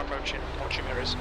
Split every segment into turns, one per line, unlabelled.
approaching. Watch your mirrors.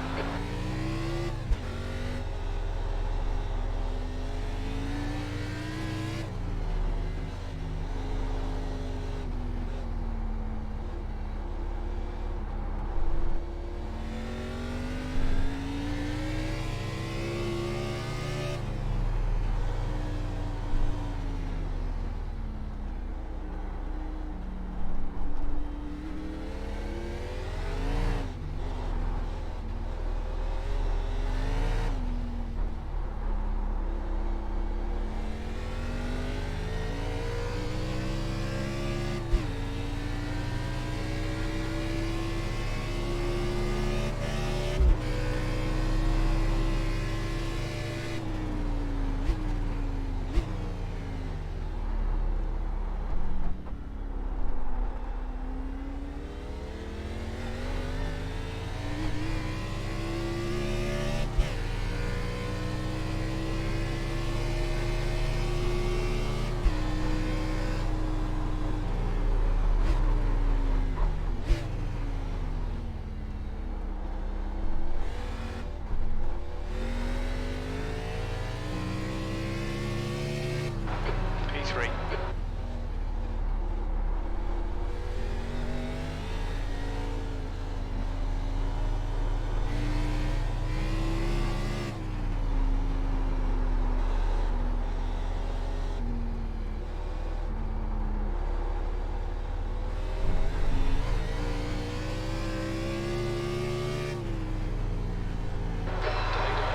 P3.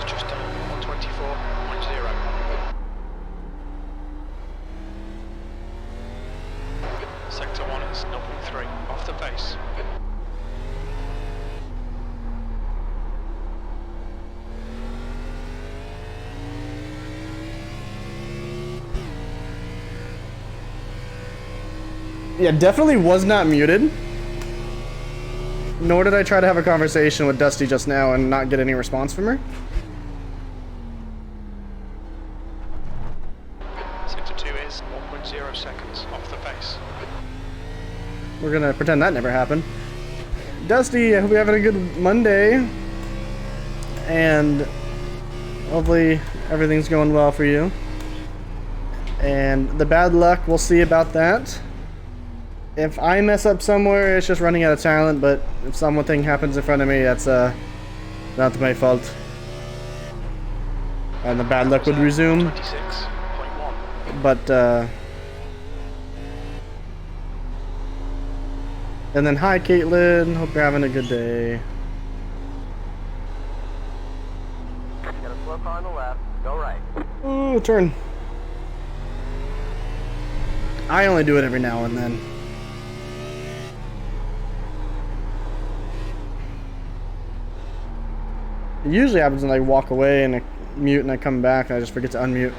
Just done 124.0. Sector 1 is 0.3 off the base.
Yeah, definitely was not muted. Nor did I try to have a conversation with Dusty just now and not get any response from her.
Sector 2 is 1.0 seconds off the base.
We're gonna pretend that never happened. Dusty, I hope you're having a good Monday. And hopefully everything's going well for you. And the bad luck, we'll see about that. If I mess up somewhere, it's just running out of talent, but if something happens in front of me, that's not my fault. And the bad luck would resume.
26.1.
But, and then, hi, Caitlin. Hope you're having a good day.
Got a slow car on the left. Go right.
Ooh, turn. I only do it every now and then. It usually happens when I walk away and I mute and I come back and I just forget to unmute.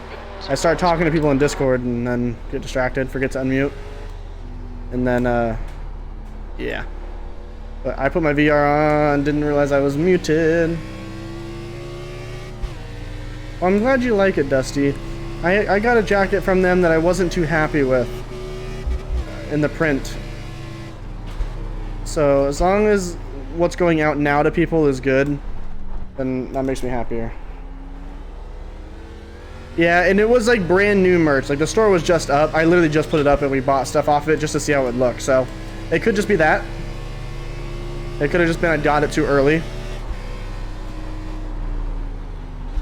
I start talking to people in Discord and then get distracted, forget to unmute. And then, yeah. But I put my VR on, didn't realize I was muted. Well, I'm glad you like it, Dusty. I got a jacket from them that I wasn't too happy with in the print. So as long as what's going out now to people is good, then that makes me happier. Yeah, and it was like brand new merch. Like the store was just up. I literally just put it up and we bought stuff off of it just to see how it looked. So it could just be that. It could have just been I got it too early.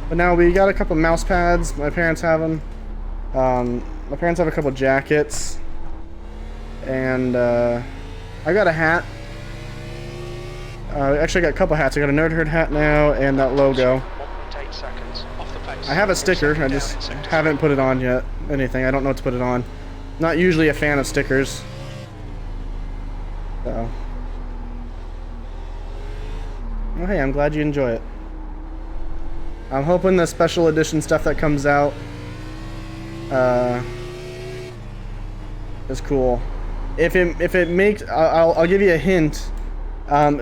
But now we got a couple mouse pads. My parents have them. My parents have a couple jackets. And I got a hat. Actually, I got a couple hats. I got a Nerd Herd hat now and that logo.
1.8 seconds off the base.
I have a sticker. I just haven't put it on yet. Anything. I don't know what to put it on. Not usually a fan of stickers. So. Well, hey, I'm glad you enjoy it. I'm hoping the special edition stuff that comes out is cool. If it makes, I'll give you a hint.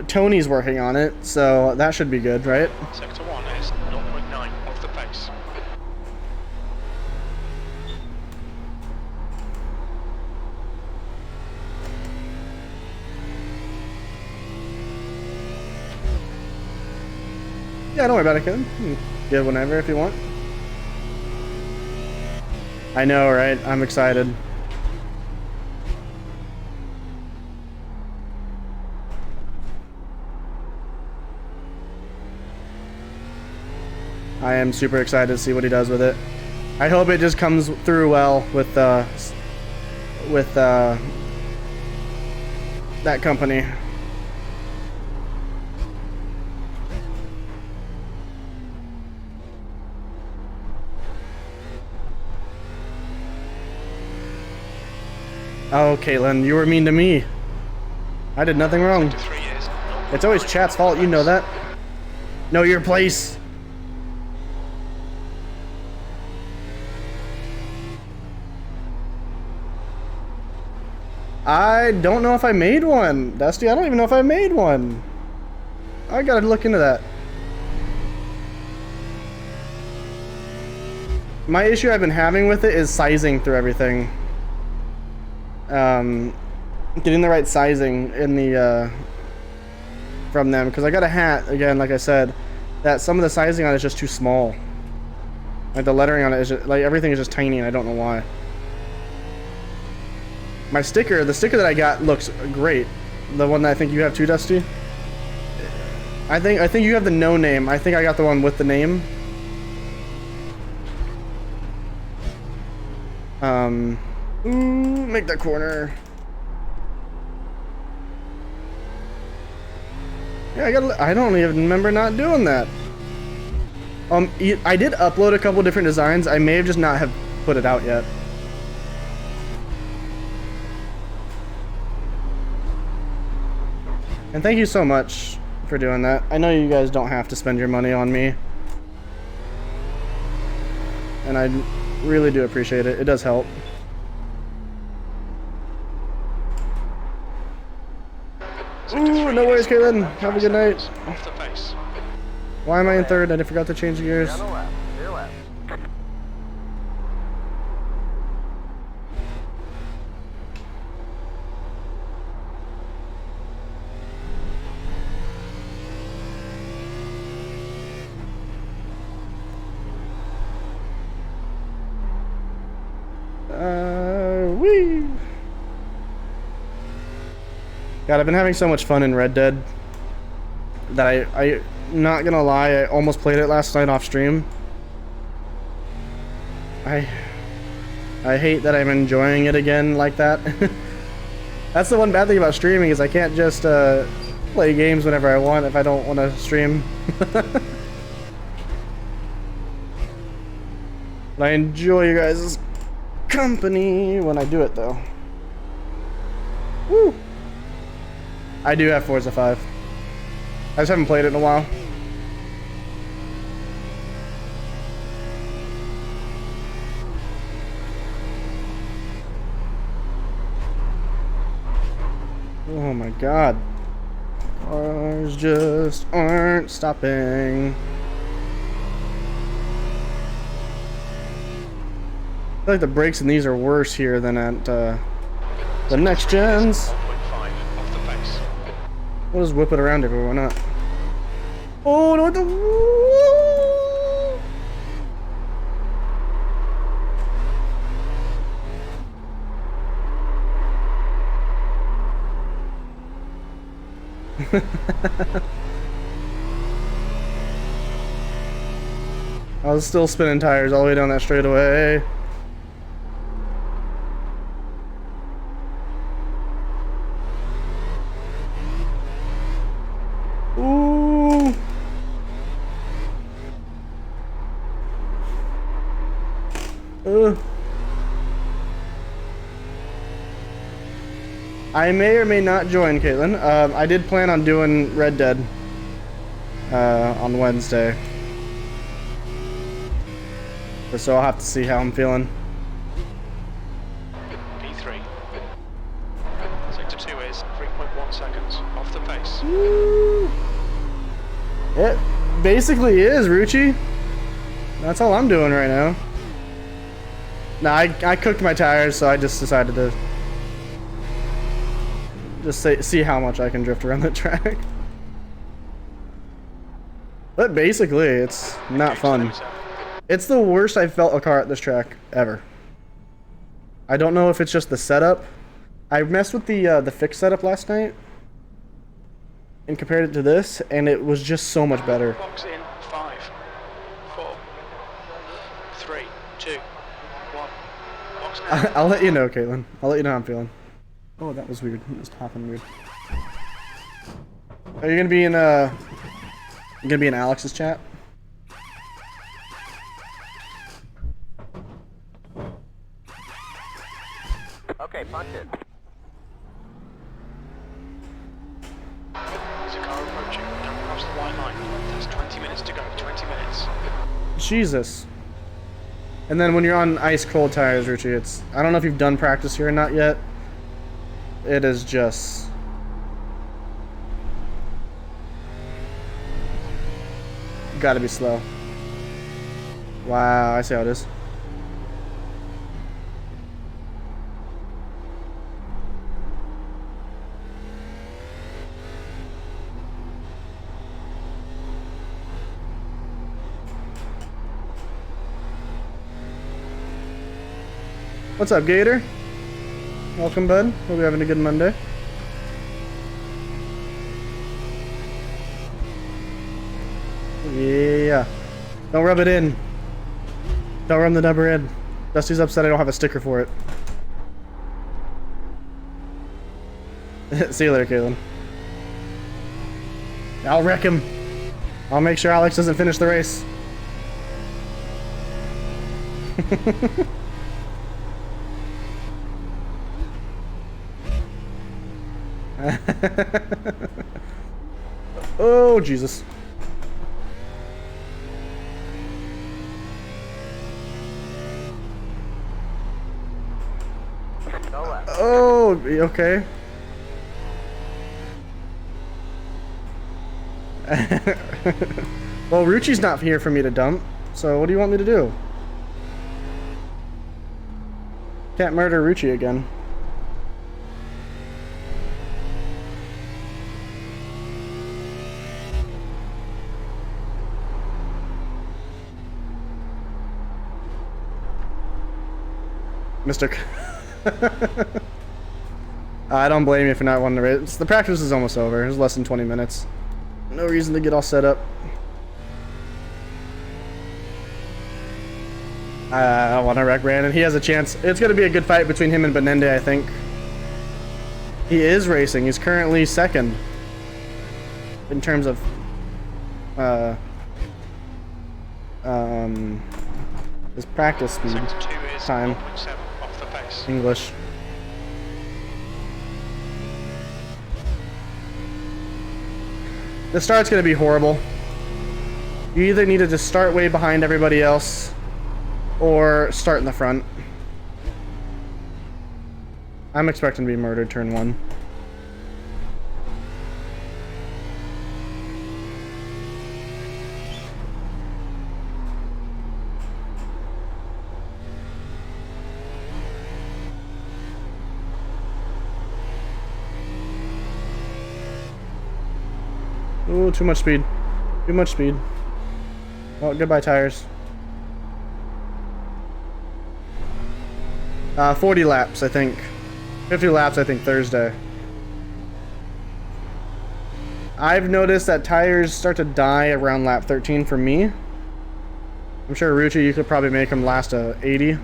Tony's working on it, so that should be good, right?
Sector 1 is 0.9 off the base.
Yeah, don't worry about it, kid. Give whenever if you want. I know, right? I'm excited. I am super excited to see what he does with it. I hope it just comes through well with that company. Oh, Caitlin, you were mean to me. I did nothing wrong. It's always chat's fault, you know that. Know your place. I don't know if I made one, Dusty. I don't even know if I made one. I gotta look into that. My issue I've been having with it is sizing through everything. Getting the right sizing in the from them, because I got a hat again, like I said, that some of the sizing on it is just too small. Like the lettering on it is just, like everything is just tiny, and I don't know why. My sticker, the sticker that I got looks great. The one that I think you have too, Dusty. I think you have the no name. I think I got the one with the name. Ooh, make that corner. Yeah, I don't even remember not doing that. I did upload a couple different designs. I may have just not have put it out yet. And thank you so much for doing that. I know you guys don't have to spend your money on me. And I really do appreciate it. It does help. Ooh, no worries, Caitlin. Have a good night. Why am I in third? I forgot to change the gears.
On the left. Clear left.
Whee! God, I've been having so much fun in Red Dead that I'm not gonna lie, I almost played it last night off stream. I hate that I'm enjoying it again like that. That's the one bad thing about streaming is I can't just play games whenever I want if I don't want to stream. But I enjoy you guys' company when I do it though. Woo! I do have Forza 5. I just haven't played it in a while. Oh my god. Cars just aren't stopping. I feel like the brakes in these are worse here than at the next gens. We'll just whip it around everywhere, why not? Oh, no, what the... I was still spinning tires all the way down that straightaway. Ooh. I may or may not join, Caitlin. I did plan on doing Red Dead on Wednesday. So I'll have to see how I'm feeling.
P3. Sector 2 is 3.1 seconds off the pace.
Woo. It basically is, Ruchi. That's all I'm doing right now. Nah, I cooked my tires, so I just decided to just see how much I can drift around the track. But basically, it's not fun. It's the worst I've felt a car at this track ever. I don't know if it's just the setup. I messed with the fixed setup last night and compared it to this, and it was just so much better.
Box in 5, 4, 3, 2, 1. Box now.
I'll let you know, Caitlin. I'll let you know how I'm feeling. Oh, that was weird. It was happening weird. Are you gonna be in Alex's chat?
Okay, punch it.
There's a car approaching. Don't cross the white line. There's 20 minutes to go. 20 minutes.
Jesus. And then when you're on ice cold tires, Richie, it's, I don't know if you've done practice here or not yet. It is just, gotta be slow. Wow, I see how it is. What's up, Gator? Welcome, bud. Hope you're having a good Monday. Yeah. Don't rub it in. Don't rub the number in. Dusty's upset I don't have a sticker for it. See you later, Caitlin. I'll wreck him. I'll make sure Alex doesn't finish the race. Oh, Jesus.
Go left.
Oh, okay. Well, Rucci's not here for me to dump, so what do you want me to do? Can't murder Rucci again. Mr. I don't blame you for not wanting to race. The practice is almost over. It's less than 20 minutes. No reason to get all set up. I want to wreck Brandon. He has a chance. It's going to be a good fight between him and Benende, I think. He is racing. He's currently second in terms of his practice speed.
Sector 2 is
Time.
0.7 off the pace.
English. The start's going to be horrible. You either need to just start way behind everybody else or start in the front. I'm expecting to be murdered turn 1. Ooh, too much speed. Too much speed. Well, goodbye tires. 40 laps, I think. 50 laps, I think, Thursday. I've noticed that tires start to die around lap 13 for me. I'm sure, Rucci, you could probably make them last 80.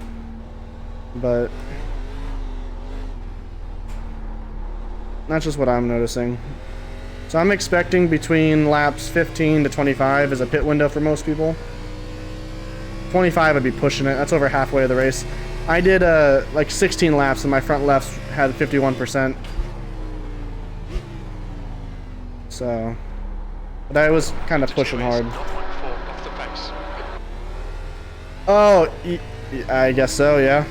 But that's just what I'm noticing. So I'm expecting between laps 15 to 25 is a pit window for most people. 25 would be pushing it. That's over halfway of the race. I did like 16 laps and my front lefts had 51%. So, but I was kind of pushing hard.
0.4 off the pace.
Oh, I guess so, yeah.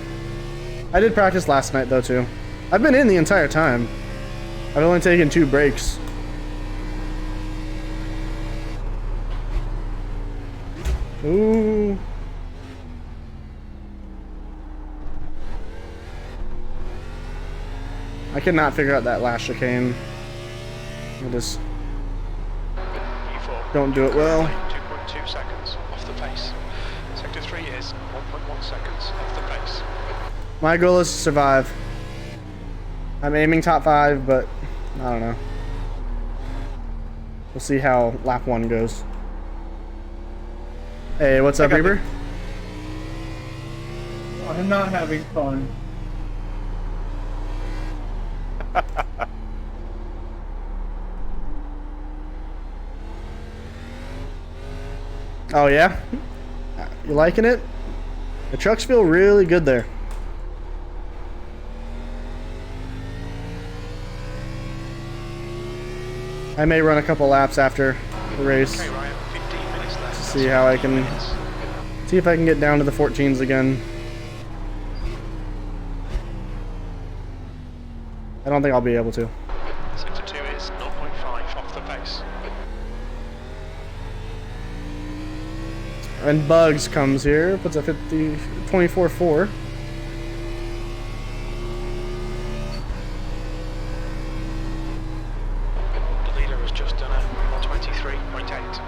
I did practice last night though too. I've been in the entire time. I've only taken 2 breaks. Ooh. I cannot figure out that last chicane. I just
E4.
don't do it well.
is 1.1 seconds off the pace.
My goal is to survive. I'm aiming top 5, but I don't know. We'll see how lap 1 goes. Hey, what's up, Reaper?
I'm not having fun.
Oh yeah? You liking it? The trucks feel really good there. I may run a couple laps after the race.
Okay, Ryan, 15 minutes left.
See how I can see if I can get down to the 14s again. I don't think I'll be able to.
Sector 2 is 0.5 off the pace.
And Bugs comes here, puts a 24.4.
The leader has just done a 123.8.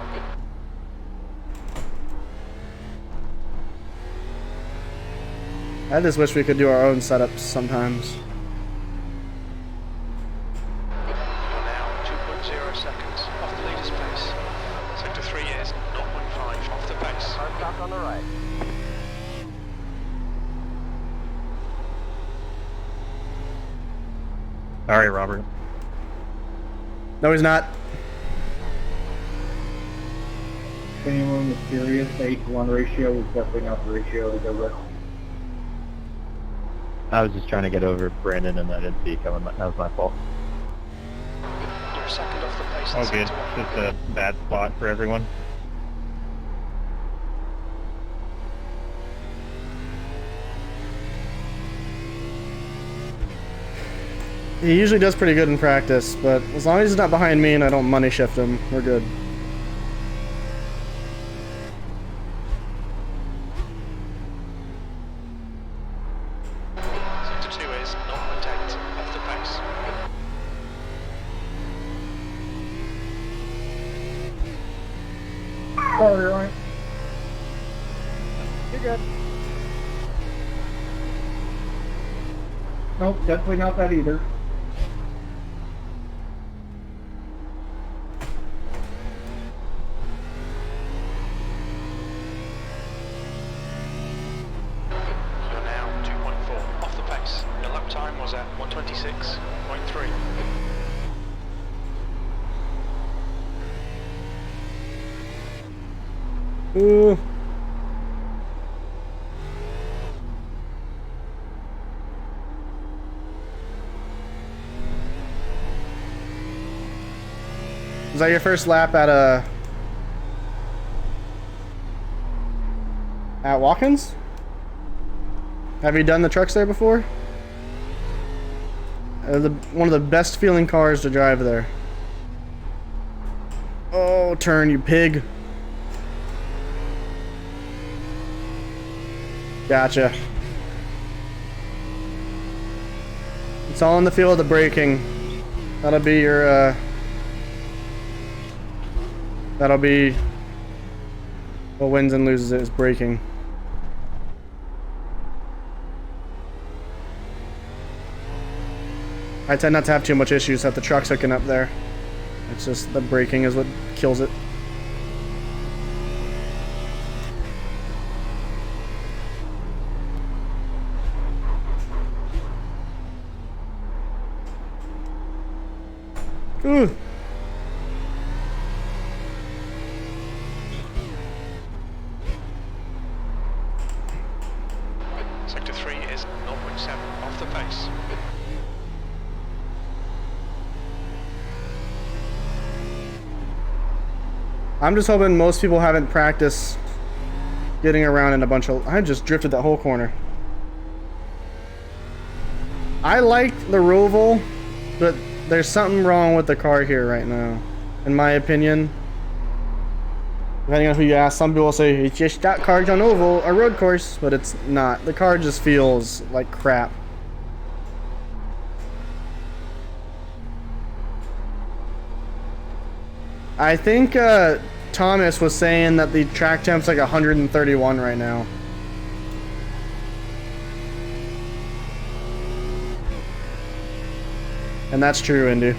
I just wish we could do our own setups sometimes.
You're now 2.0 seconds off the leader's pace. Sector 3 is 0.5 off the pace.
Car stopped on the right.
All right, Robert.
No, he's not.
If anyone was curious, the 8-to-1 ratio is definitely not the ratio to go with.
I was just trying to get over Brandon and I didn't see it coming. That was my fault.
You're a second off the pace.
All
in
good.
sector 1.
Just a bad spot for everyone.
He usually does pretty good in practice, but as long as he's not behind me and I don't money shift him, we're good.
Sector 2 is 0.8 off the pace.
Sorry, Ryan. You're good. Nope, definitely not that either.
You're now 2.4 off the pace. Your lap time was at 126.3.
Ooh. Was that your first lap at Watkins? Have you done the trucks there before? One of the best feeling cars to drive there. Oh, turn, you pig. Gotcha. It's all in the feel of the braking. That'll be your, that'll be what wins and loses it, is braking. I tend not to have too much issues at the trucks hooking up there. It's just the braking is what kills it. Ooh.
Sector 3 is 0.7 off the pace.
I'm just hoping most people haven't practiced getting around in a bunch of... I just drifted that whole corner. I like the Roval, but there's something wrong with the car here right now, in my opinion. Depending on who you ask, some people say it's just that car's on oval, a road course, but it's not. The car just feels like crap. I think Thomas was saying that the track temp's like 131 right now. And that's true, Indy.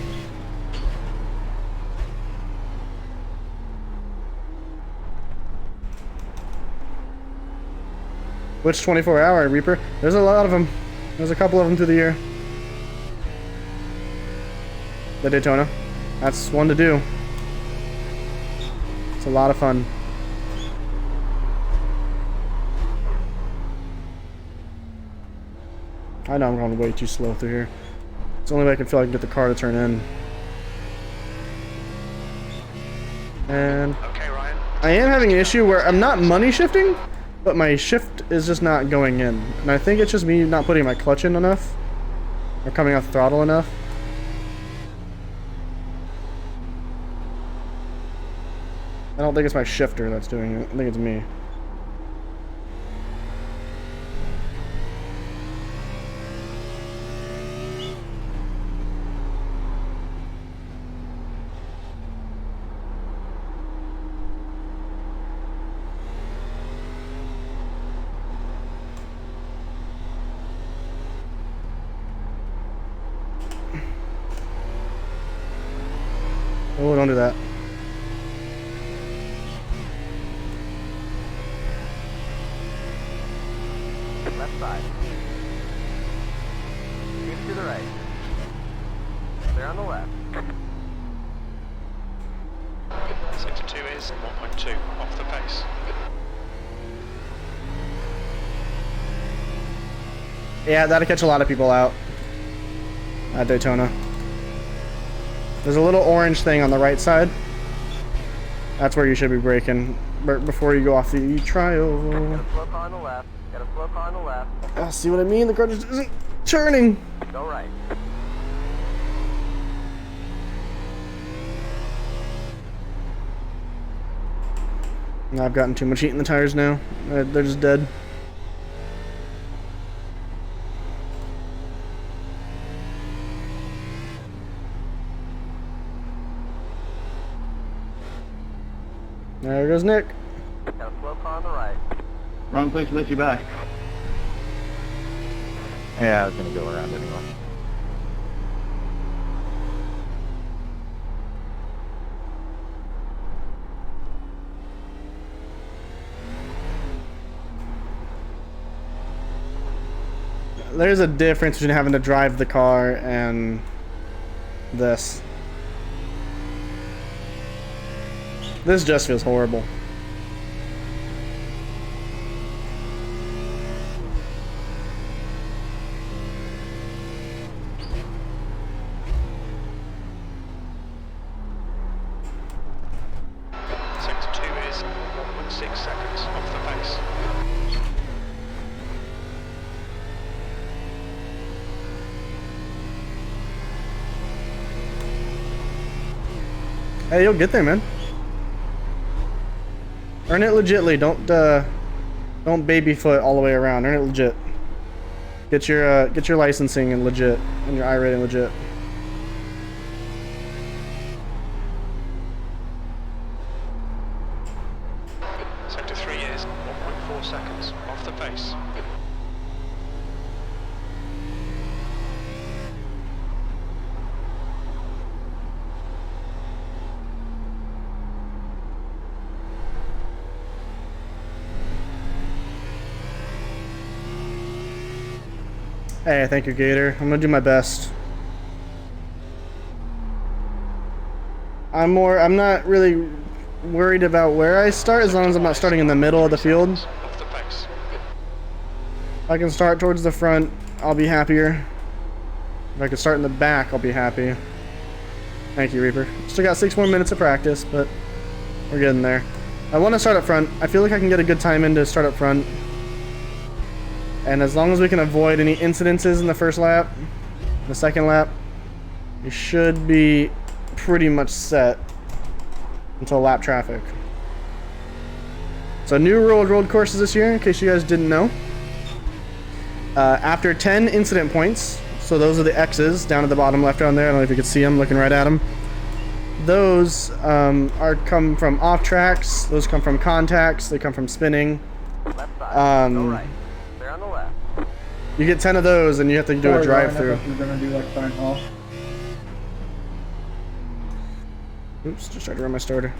Which 24-hour, Reaper? There's a lot of them. There's a couple of them through the year. The Daytona. That's one to do. It's a lot of fun. I know I'm going way too slow through here. It's the only way I can feel I can get the car to turn in. And
Okay, Ryan.
I am having an issue where I'm not money shifting, but my shift is just not going in. And I think it's just me not putting my clutch in enough. Or coming off throttle enough. I don't think it's my shifter that's doing it. I think it's me. Oh, don't do that.
Left side. Keep to the right. Clear on the left.
Sector 2 is 1.2 off the pace.
Yeah, that'll catch a lot of people out at Daytona. There's a little orange thing on the right side. That's where you should be braking before you go off the trial.
Got a slow car on the left. Got a slow car on the left.
See what I mean? The car just isn't turning.
Go right.
I've gotten too much heat in the tires now. They're just dead. There goes Nick.
Got a slow car on the right.
Wrong place to let you back.
Yeah, I was gonna go around anyway.
There's a difference between having to drive the car and this. This just feels horrible.
Sector 2 is 1.6 seconds off the pace.
Hey, you'll get there, man. Earn it legitly. Don't baby foot all the way around. Earn it legit. Get your licensing and legit, and your I rating legit.
Sector 3 is 1.4 seconds off the pace.
Hey, thank you, Gator. I'm gonna do my best. I'm not really worried about where I start as long as I'm not starting in the middle of the field.
Off the pace.
If I can start towards the front, I'll be happier. If I can start in the back, I'll be happy. Thank you, Reaper. Still got 6 more minutes of practice, but we're getting there. I want to start up front. I feel like I can get a good time in to start up front. And as long as we can avoid any incidences in the first lap, the second lap, we should be pretty much set until lap traffic. So new road courses this year, in case you guys didn't know. After 10 incident points, so those are the X's down at the bottom left down there. I don't know if you can see them looking right at them. Those come from off tracks. Those come from contacts. They come from spinning.
Left side. Go right. On the left.
You get 10 of those and you have to do a drive-through.
You're gonna do like Sign Hall.
Oops, just tried to run my starter.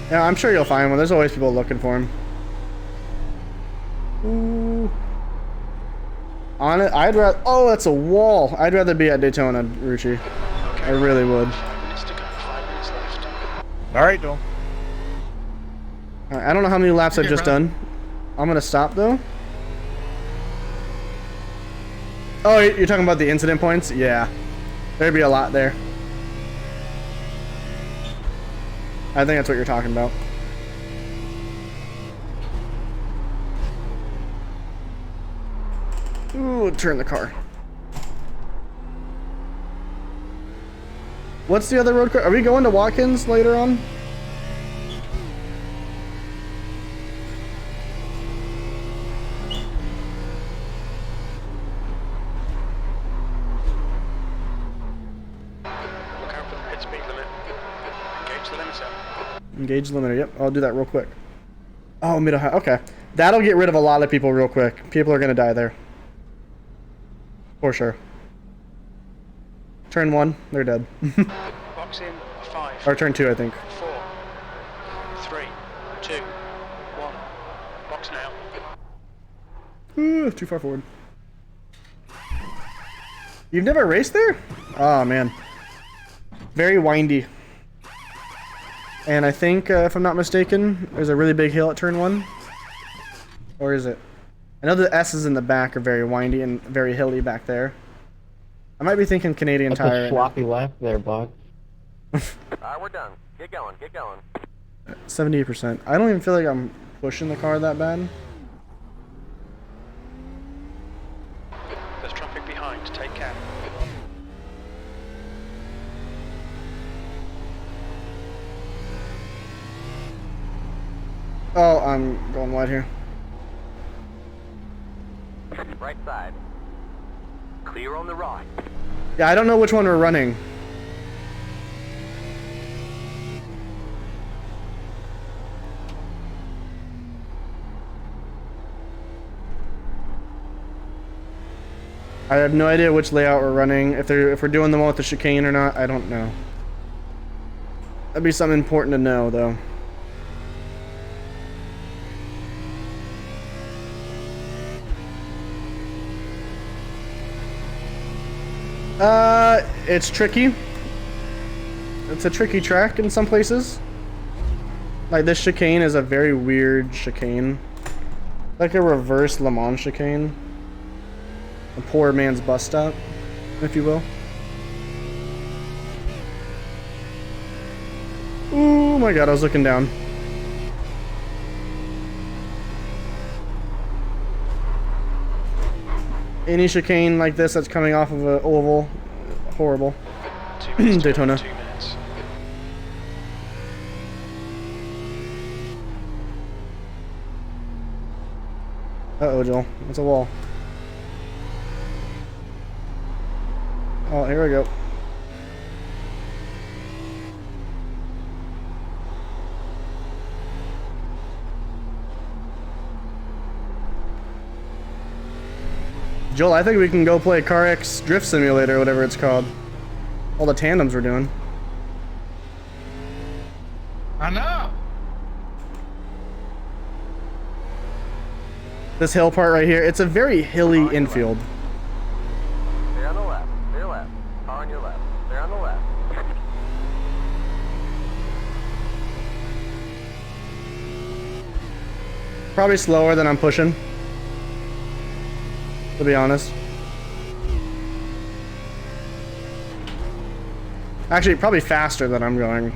Yeah, I'm sure you'll find one. There's always people looking for him. Ooh. On it, I'd rather. Oh, that's a wall. I'd rather be at Daytona, Rucci.
Okay,
I really would.
5 minutes to go, 5 minutes left.
All right, Joel.
Alright, I don't know how many laps I've
Okay,
just
brother.
done. I'm gonna stop though. Oh, you're talking about the incident points? Yeah. There'd be a lot there. I think that's what you're talking about. Ooh, turn the car. What's the other road car? Are we going to Watkins later on?
Look out for the pit speed limit. Engage the limiter.
Engage limiter. Yep, I'll do that real quick. Oh, middle high. Okay. That'll get rid of a lot of people real quick. People are going to die there. For sure. Turn 1, they're dead.
Box in, 5.
Or turn 2, I think.
4, 3, 2, 1. Box now.
Ooh, too far forward. You've never raced there? Oh, man. Very windy. And I think, if I'm not mistaken, there's a really big hill at turn 1. Or is it? I know the S's in the back are very windy and very hilly back there. I might be thinking Canadian
That's
Tire.
a sloppy lap there, Buck.
Alright, we're done. Get going, get going.
78%. I don't even feel like I'm pushing the car that bad.
There's traffic behind, take care.
Oh, I'm going wide here.
Right side. Clear on the right.
Yeah, I don't know which one we're running. I have no idea which layout we're running. If we're doing the one with the chicane or not, I don't know. That'd be something important to know, though. It's tricky. It's a tricky track in some places. Like, this chicane is a very weird chicane. Like a reverse Le Mans chicane. A poor man's bus stop, if you will. Oh my god, I was looking down. Any chicane like this that's coming off of an oval, horrible.
2 minutes to go,
Daytona.
2 minutes.
Uh-oh, Joel. That's a wall. Oh, here we go. Joel, I think we can go play Car X Drift Simulator, or whatever it's called. All the tandems we're doing.
I know.
This hill part right here, it's a very hilly infield.
Stay on the left. Clear left. Car on your left. Stay on the left.
Probably slower than I'm pushing, to be honest. Actually, probably faster than I'm going.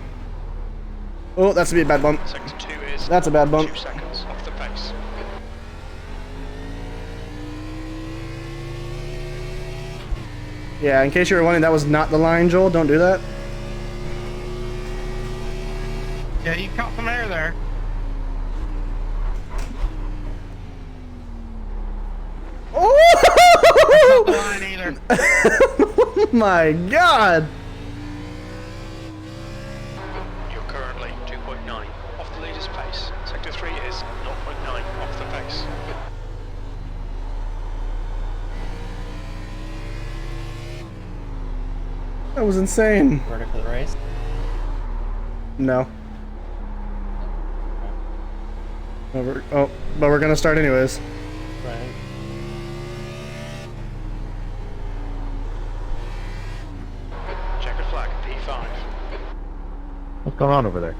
Oh, that's gonna be a bad bump.
Sector 2 is
That's a bad bump.
2 seconds off the pace.
Yeah, in case you were wondering, that was not the line, Joel. Don't do that.
Yeah, you caught some air there. Not the
Oh!
line either.
my god!
You're currently 2.9 off the leader's pace. Sector 3 is 0.9 off the pace.
That was insane.
Ready for the race?
No. Oh, but we're gonna start anyways.
Right.
Checkered flag, P5.
What's going on over there?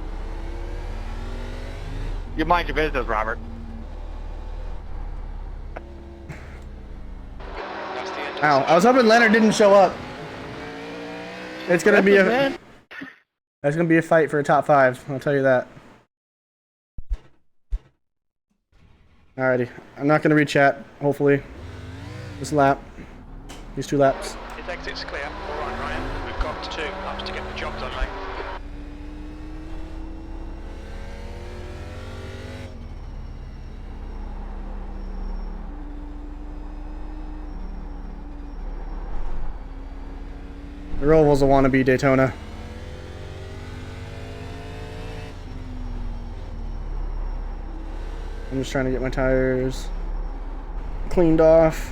You mind your business, Robert.
That's the end of
Ow,
the
I was hoping Leonard didn't show up. It's gonna be a... It's gonna be a fight for a top 5, I'll tell you that. Alrighty, I'm not gonna read chat, hopefully. This lap. These 2 laps.
His exit's clear. Alright, Ryan. We've got 2 laps to get the job done, mate.
The Roval's a wannabe Daytona. I'm just trying to get my tires cleaned off.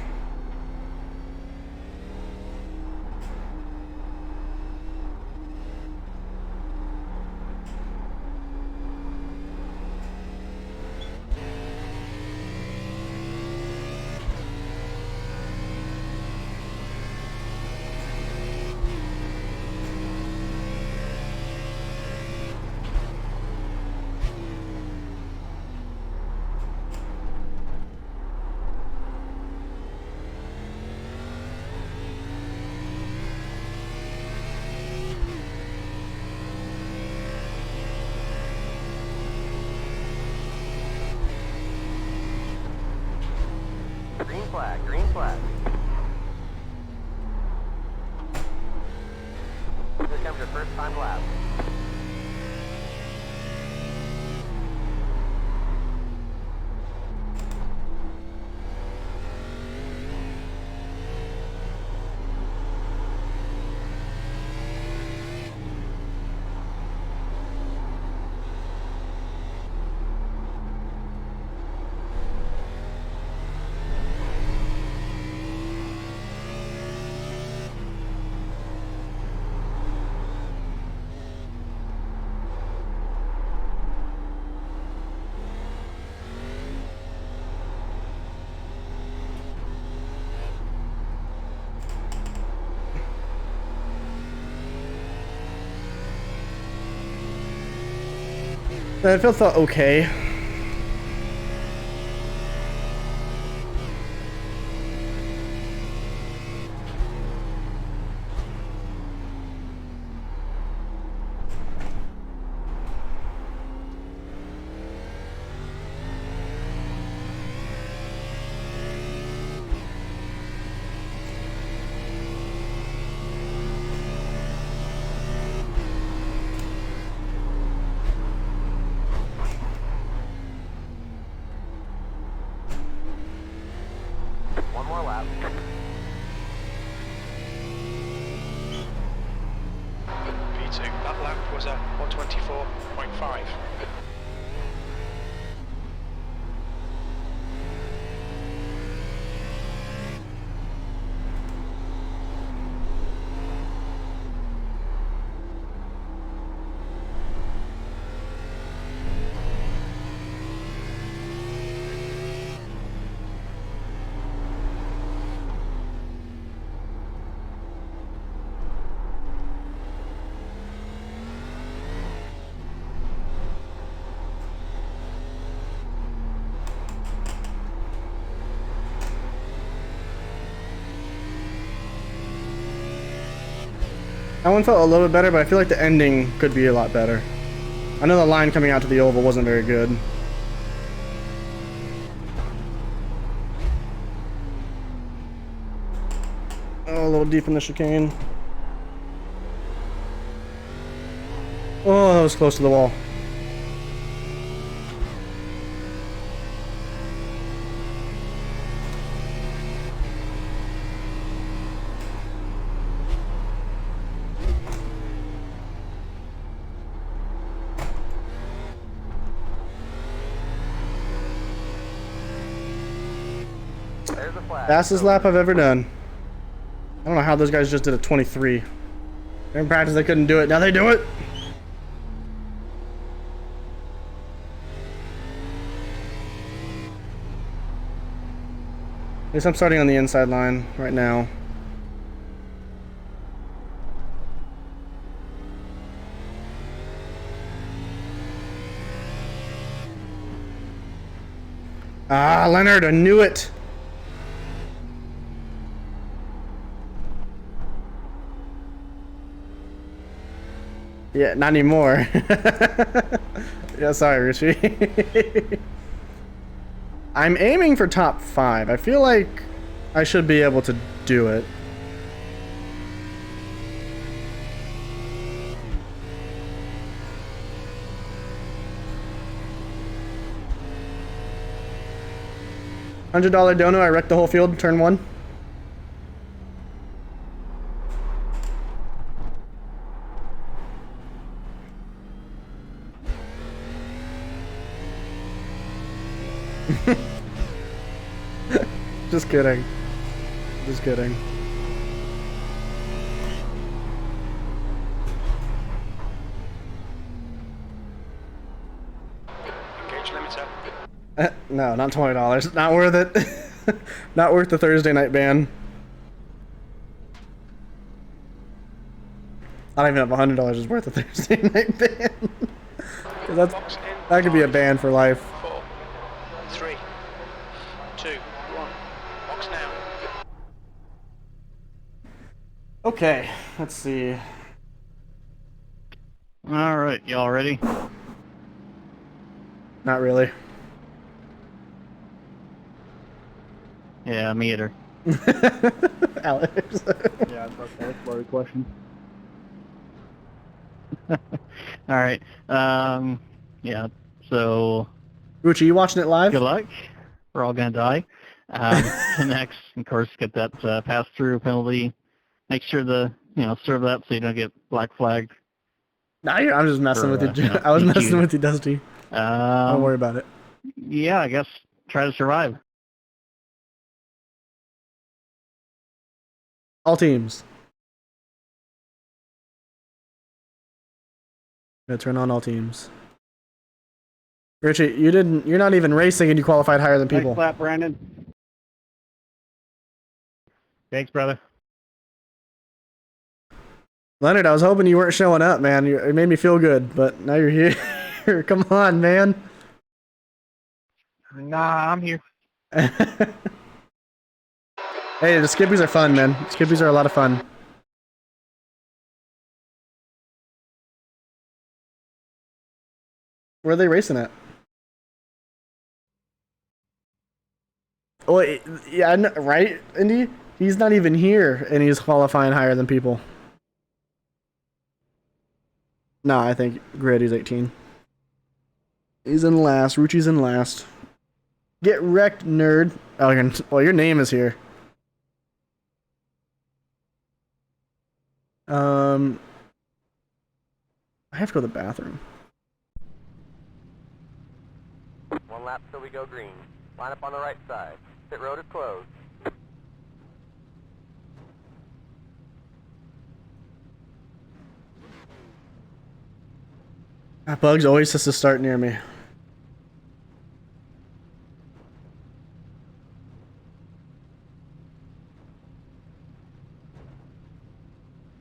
Green flag, green flag. Here comes your first time lap.
It felt okay.
One more lap.
P2, that lap was a 124.5.
That one felt a little bit better, but I feel like the ending could be a lot better. I know the line coming out to the oval wasn't very good. Oh, a little deep in the chicane. Oh, that was close to the wall.
flag.
Fastest
Over.
lap I've ever done. I don't know how those guys just did a 23. In practice they couldn't do it. Now they do it. At least I'm starting on the inside line right now. Ah, Leonard, I knew it. Yeah, not anymore. Yeah, sorry, Richie. I'm aiming for top 5. I feel like I should be able to do it. $100 dono, I wrecked the whole field, turn 1. Just kidding. Just kidding.
Engage limiter.
No, not $20. Not worth it. Not worth the Thursday night ban. I don't even have $100 is worth a Thursday night ban. 'Cause that could be a ban for life.
4, 3, 2, 1. Box now.
Okay, let's see.
All right, y'all ready?
Not really.
Yeah, me either.
Alex.
Yeah, that's a loaded question.
All right. Yeah. So
Ruchi, you watching it live?
good luck. We're all gonna die. Next, of course, get that pass-through penalty. Make sure serve that so you don't get black flagged.
Nah, I'm just messing
For,
with you.
you know,
I was
DQ.
messing with you, Dusty. Don't worry about it.
Yeah, I guess try to survive.
All teams. Gonna turn on all teams. Richie, you're not even racing and you qualified higher than people.
Nice clap, Brandon. Thanks, brother.
Leonard, I was hoping you weren't showing up, man. It made me feel good, but now you're here. Come on, man.
Nah, I'm here.
Hey, the skippies are fun, man. Skippies are a lot of fun. Where are they racing at? Well, yeah, right, Indy? He's not even here, and he's qualifying higher than people. No, I think Grady's 18. He's in last. Ruchi's in last. Get wrecked, nerd. Oh, well, your name is here. I have to go to the bathroom.
1 lap till we go green. Line up on the right side. Pit road is closed.
Bugs always has to start near me.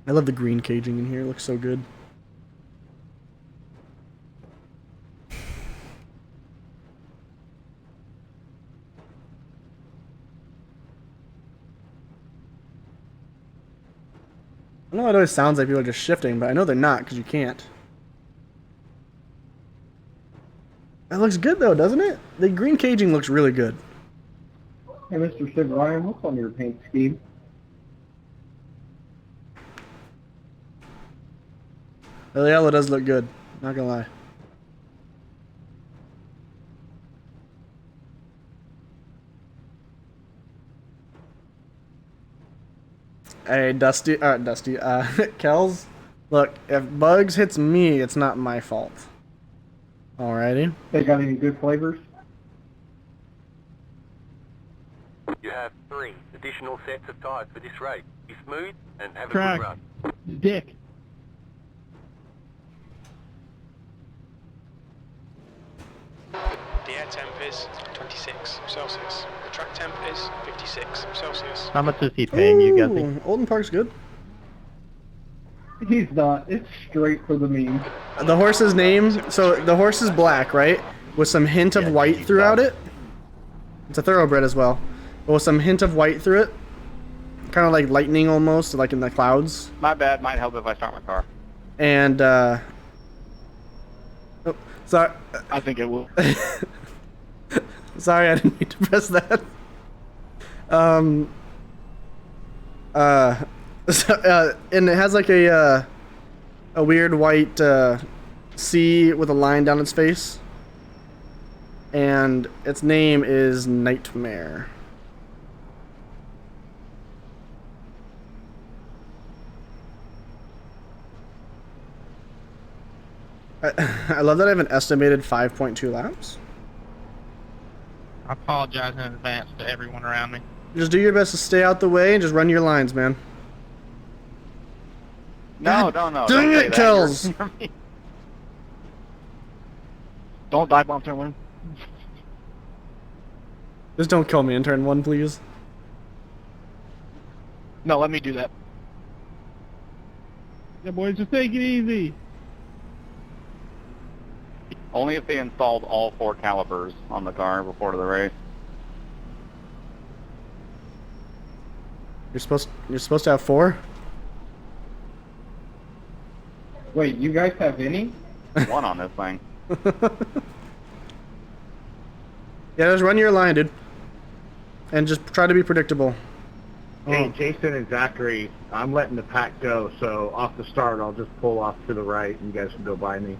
I love the green caging in here. It looks so good. I know it always sounds like people are just shifting, but I know they're not because you can't. That looks good though, doesn't it? The green caging looks really good.
Hey, Mr. Sid Ryan, what's on your paint scheme?
The yellow does look good. Not gonna lie. Hey, Kells, look, if Bugs hits me, it's not my fault. Alrighty.
They got any good flavors?
You have 3 additional sets of tires for this race. Be smooth and have a
Track.
good run.
Dick.
The air temp is 26 Celsius. The track temp is 56 Celsius.
How much is he paying you, Gussie?
Ooh, Olden Park's good.
He's not. It's straight for the meme.
The horse's name, so the horse is black, right? With some hint of white throughout it. It's a thoroughbred as well. But with some hint of white through it. Kind of like lightning almost, like in the clouds.
My bad. Might help if I start my car.
And, oh, sorry.
I think it will.
Sorry, I didn't mean to press that. And it has like a weird white C with a line down its face, and its name is Nightmare. I love that I have an estimated 5.2 laps.
I apologize in advance to everyone around me.
Just do your best to stay out the way and just run your lines, man.
No,
God
no.
dang
Don't say
it,
that.
Kells!
You're me.
Don't dive bomb turn 1.
Just don't kill me in turn 1, please.
No, let me do that. Yeah, boys, just take it easy.
Only if they installed all 4 calipers on the car before the race.
You're supposed to have 4?
Wait, you guys have any?
1 on this thing.
Yeah, just run your line, dude. And just try to be predictable.
Hey, Jason and Zachary, I'm letting the pack go, so off the start, I'll just pull off to the right, and you guys can go by me.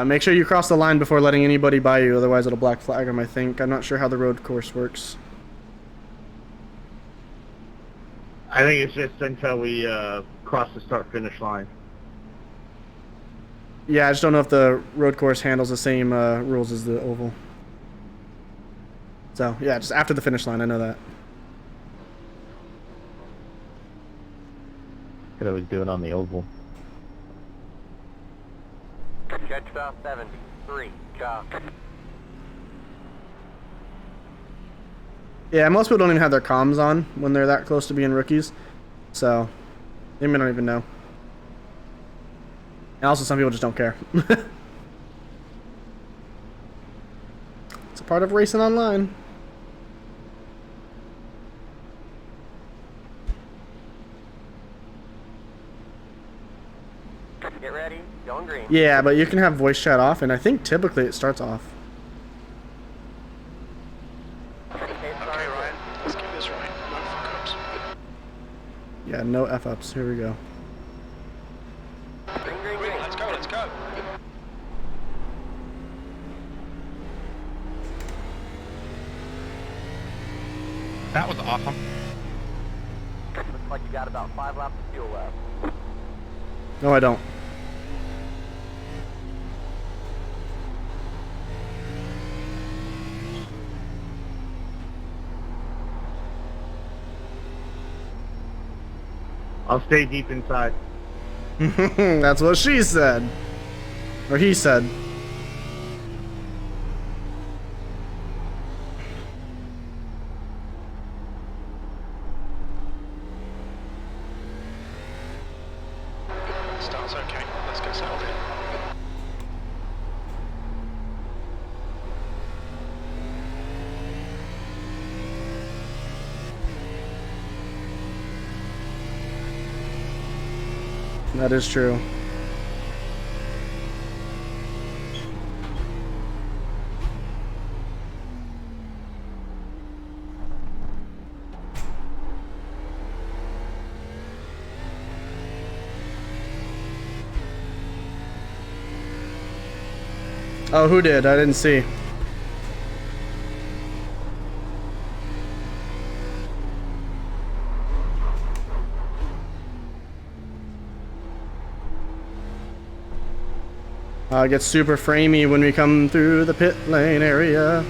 Make sure you cross the line before letting anybody by you, otherwise it'll black flag them, I think. I'm not sure how the road course works.
I think it's just until we cross the start-finish line.
Yeah, I just don't know if the road course handles the same rules as the oval. So, yeah, just after the finish line, I know that.
Could always do it on the oval.
Jet stop 73. Chop.
Yeah, most people don't even have their comms on when they're that close to being rookies. So, they may not even know. And also, some people just don't care. It's a part of racing online.
Get ready. Going green.
Yeah, but you can have voice chat off, and I think typically it starts off.
Okay,
Okay,
sorry.
Ryan, let's get this right. No fuck-ups.
Yeah, no F-ups. Here we go.
Green, green,
Green,
green.
let's go, let's go.
That was awesome.
Looks like you got about 5 laps of fuel left.
No, I don't.
I'll stay deep inside.
That's what she said. Or he said.
Start's okay. Let's get settled in.
That is true. Oh, who did? I didn't see. It gets super framey when we come through the pit lane area.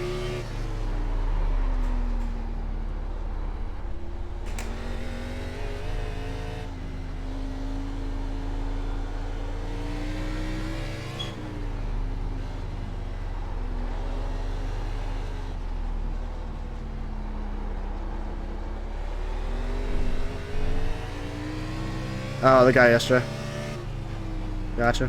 Oh, the guy yesterday. Gotcha.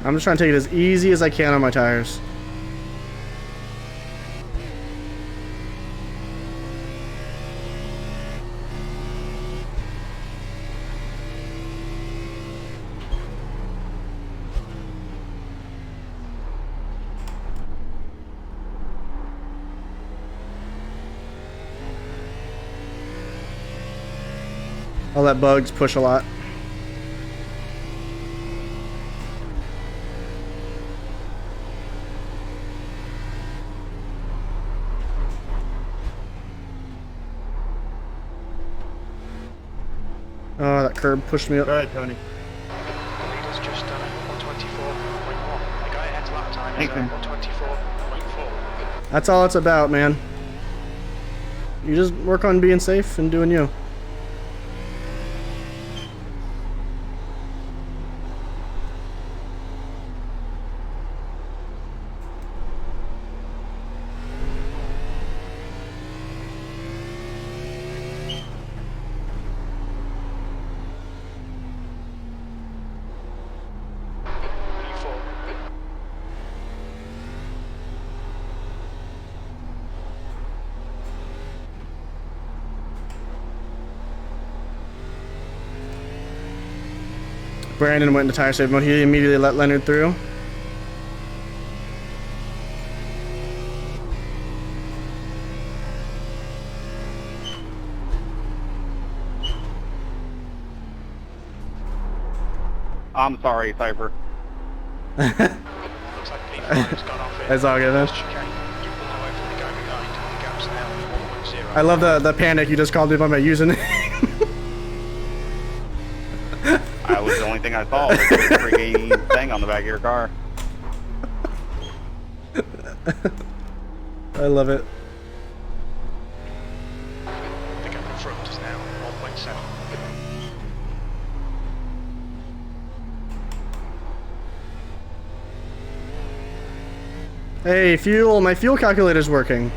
I'm just trying to take it as easy as I can on my tires. I'll let bugs push a lot. Oh, that curb pushed me up.
Go ahead, Tony.
The leader's just done it, 124.1. The guy ahead's lap time is
Thanks, man.
124.4.
That's all it's about, man. You just work on being safe and doing you.
P4.
Brandon went into tire save mode. He immediately let Leonard through.
I'm sorry, Cypher.
Looks like P5's gone off it.
That's all good, man.
Chicane. You pulled away from the guy behind. The gap's now 1.0.
I love the panic you just called me by my username.
I was the only thing I saw was the freaking thing on the back of your car.
I love it.
The gap in front is now 1.7.
Hey, fuel! My fuel calculator's working.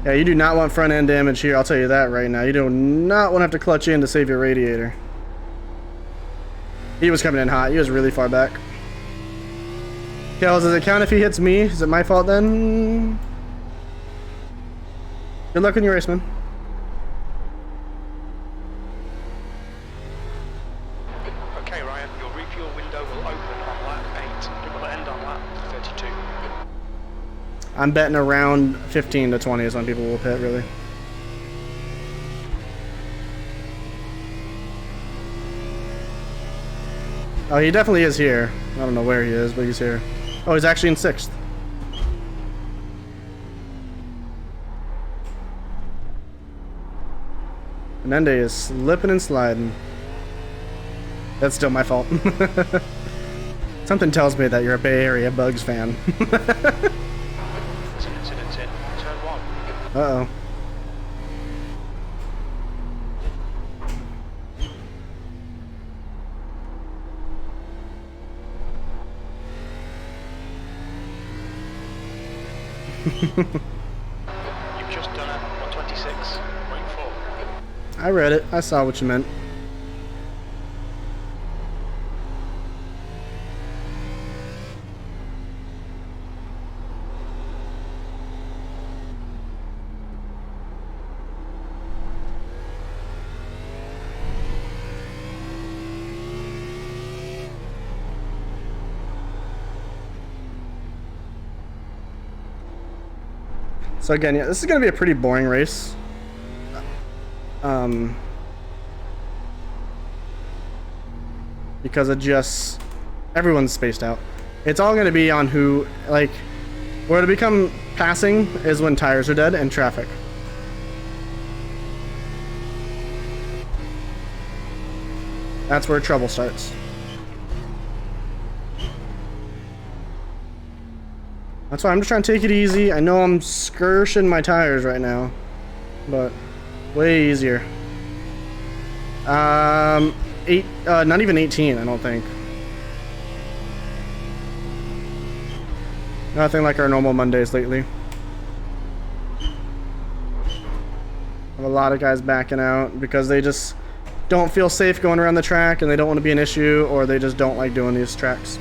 Yeah, you do not want front end damage here, I'll tell you that right now. You do not want to have to clutch in to save your radiator. He was coming in hot, he was really far back. Kels, does it count if he hits me? Is it my fault then? Good luck in your race, man.
Okay, Ryan, your refuel window will open on lap 8. It will end on lap 32.
I'm betting around 15 to 20 is when people will pit, really. Oh, he definitely is here. I don't know where he is, but he's here. Oh, he's actually in 6th. Menende is slipping and sliding. That's still my fault. Something tells me that you're a Bay Area Bugs fan.
There's an incident in turn 1.
Uh-oh.
You've just done a 126.4.
I read it. I saw what you meant. So again, yeah, this is going to be a pretty boring race. Because it just, everyone's spaced out. It's all going to be on who, like, where to become passing is when tires are dead and traffic. That's where trouble starts. That's why I'm just trying to take it easy. I know I'm skirting my tires right now, but way easier. Not even 18, I don't think. Nothing like our normal Mondays lately. Have a lot of guys backing out because they just don't feel safe going around the track and they don't want to be an issue, or they just don't like doing these tracks.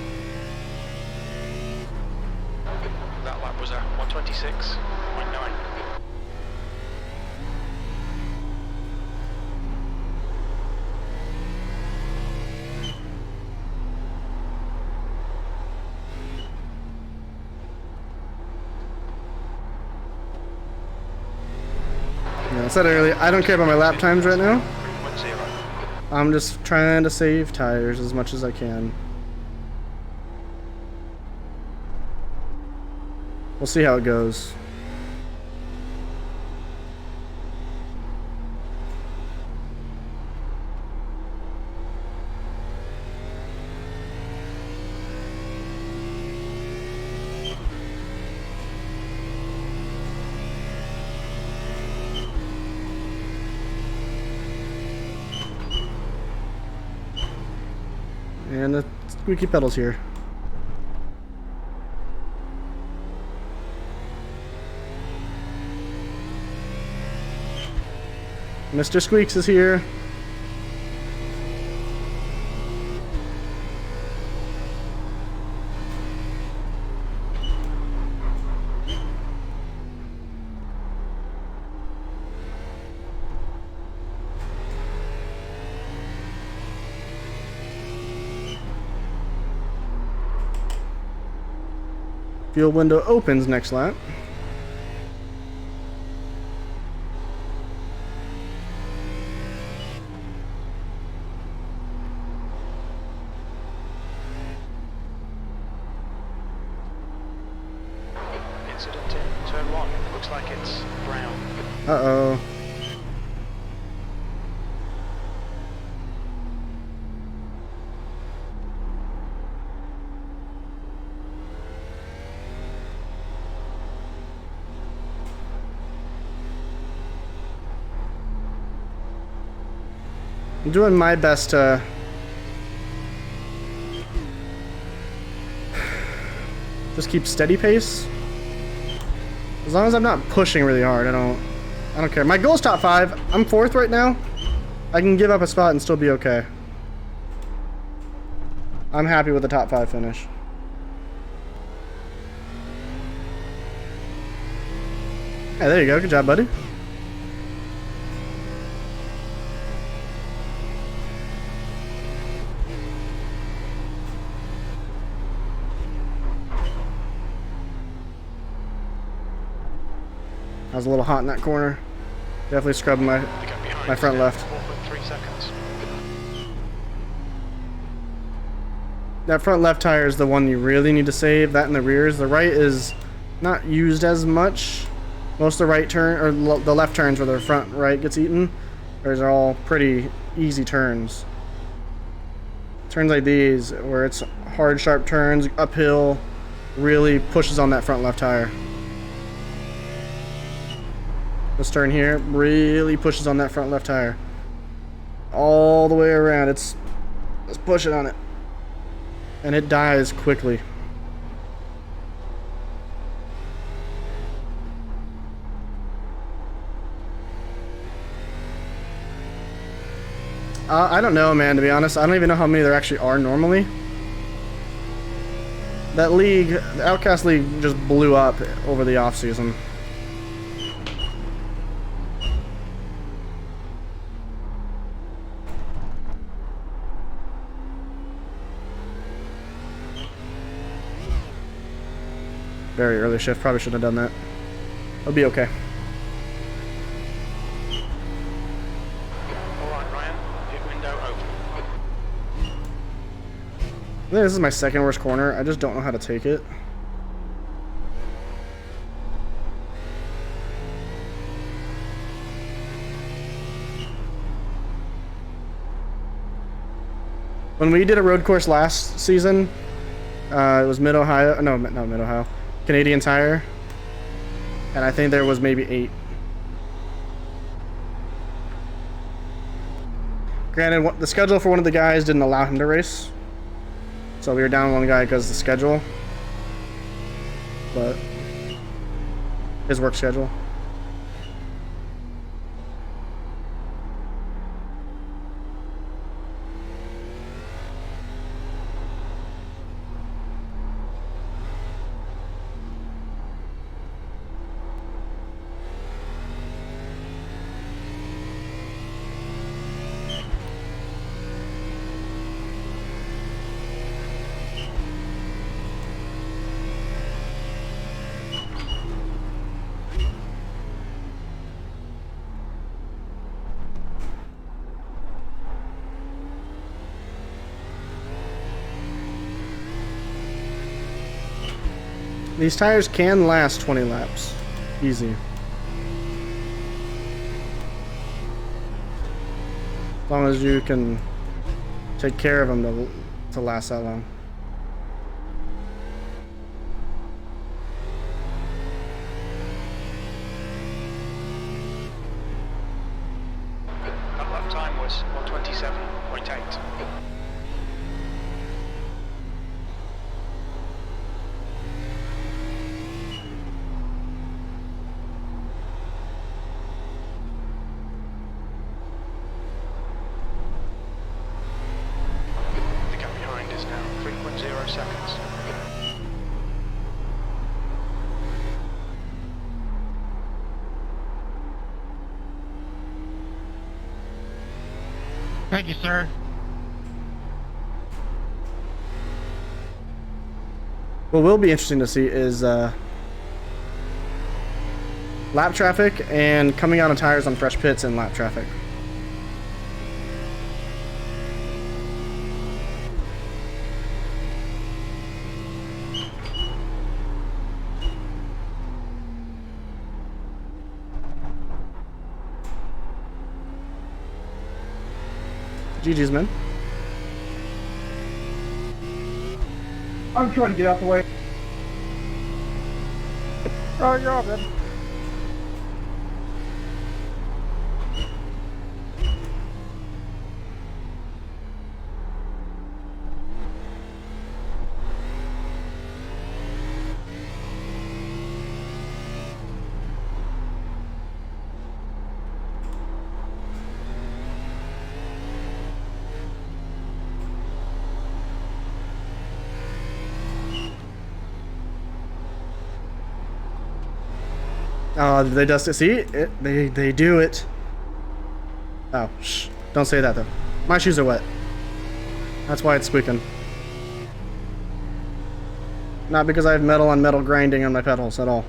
That lap was a 126.9.
Yeah, I said earlier, I don't care about my lap times right now.
3.0.
I'm just trying to save tires as much as I can. We'll see how it goes. And the squeaky pedals here. Mr. Squeaks is here. Fuel window opens next lap.
Incident in turn 1. Looks like it's brown.
Uh-oh. I'm doing my best to just keep steady pace. As long as I'm not pushing really hard, I don't care. My goal is top 5. I'm 4th right now. I can give up a spot and still be okay. I'm happy with the top 5 finish. Hey, there you go. Good job, buddy. I was a little hot in that corner. Definitely scrubbing my front left.
4.3 seconds.
That front left tire is the one you really need to save. That in the rears. The right is not used as much. Most of the right turn, or the left turns where the front right gets eaten, those are all pretty easy turns. Turns like these, where it's hard, sharp turns, uphill, really pushes on that front left tire. This turn here really pushes on that front left tire. All the way around, let's push it on it. And it dies quickly. I don't know, man, to be honest. I don't even know how many there actually are normally. That league, the Outcast League, just blew up over the off-season. Very early shift. Probably shouldn't have done that. It'll be okay.
Alright, Ryan. Pit window open.
I think this is my second worst corner. I just don't know how to take it. When we did a road course last season, it was Mid-Ohio. No, not Mid-Ohio. Canadian Tire. And I think there was maybe 8. Granted, the schedule for one of the guys didn't allow him to race. So we were down one guy because of the schedule. But his work schedule. These tires can last 20 laps. Easy. As long as you can take care of them to last that long.
That lap time was 1:27.8. The gap behind is now 3.0 seconds.
Thank you, sir.
What will be interesting to see is lap traffic and coming out of tires on fresh pits and lap traffic. GG's, man.
I'm trying to get out the way.
Oh, you're all good.
Oh, did they dust it? See? They do it. Oh, shh. Don't say that, though. My shoes are wet. That's why it's squeaking. Not because I have metal on metal grinding on my pedals at all.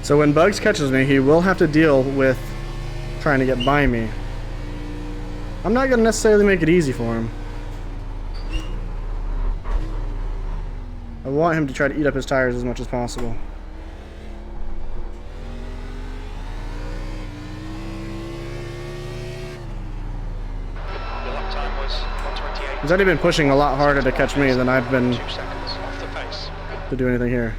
So when Bugs catches me, he will have to deal with trying to get by me. I'm not going to necessarily make it easy for him. I want him to try to eat up his tires as much as possible.
Your lap time was 1:28.
He's already been pushing a lot harder to catch me than I've been
2 seconds off the pace.
to do anything here.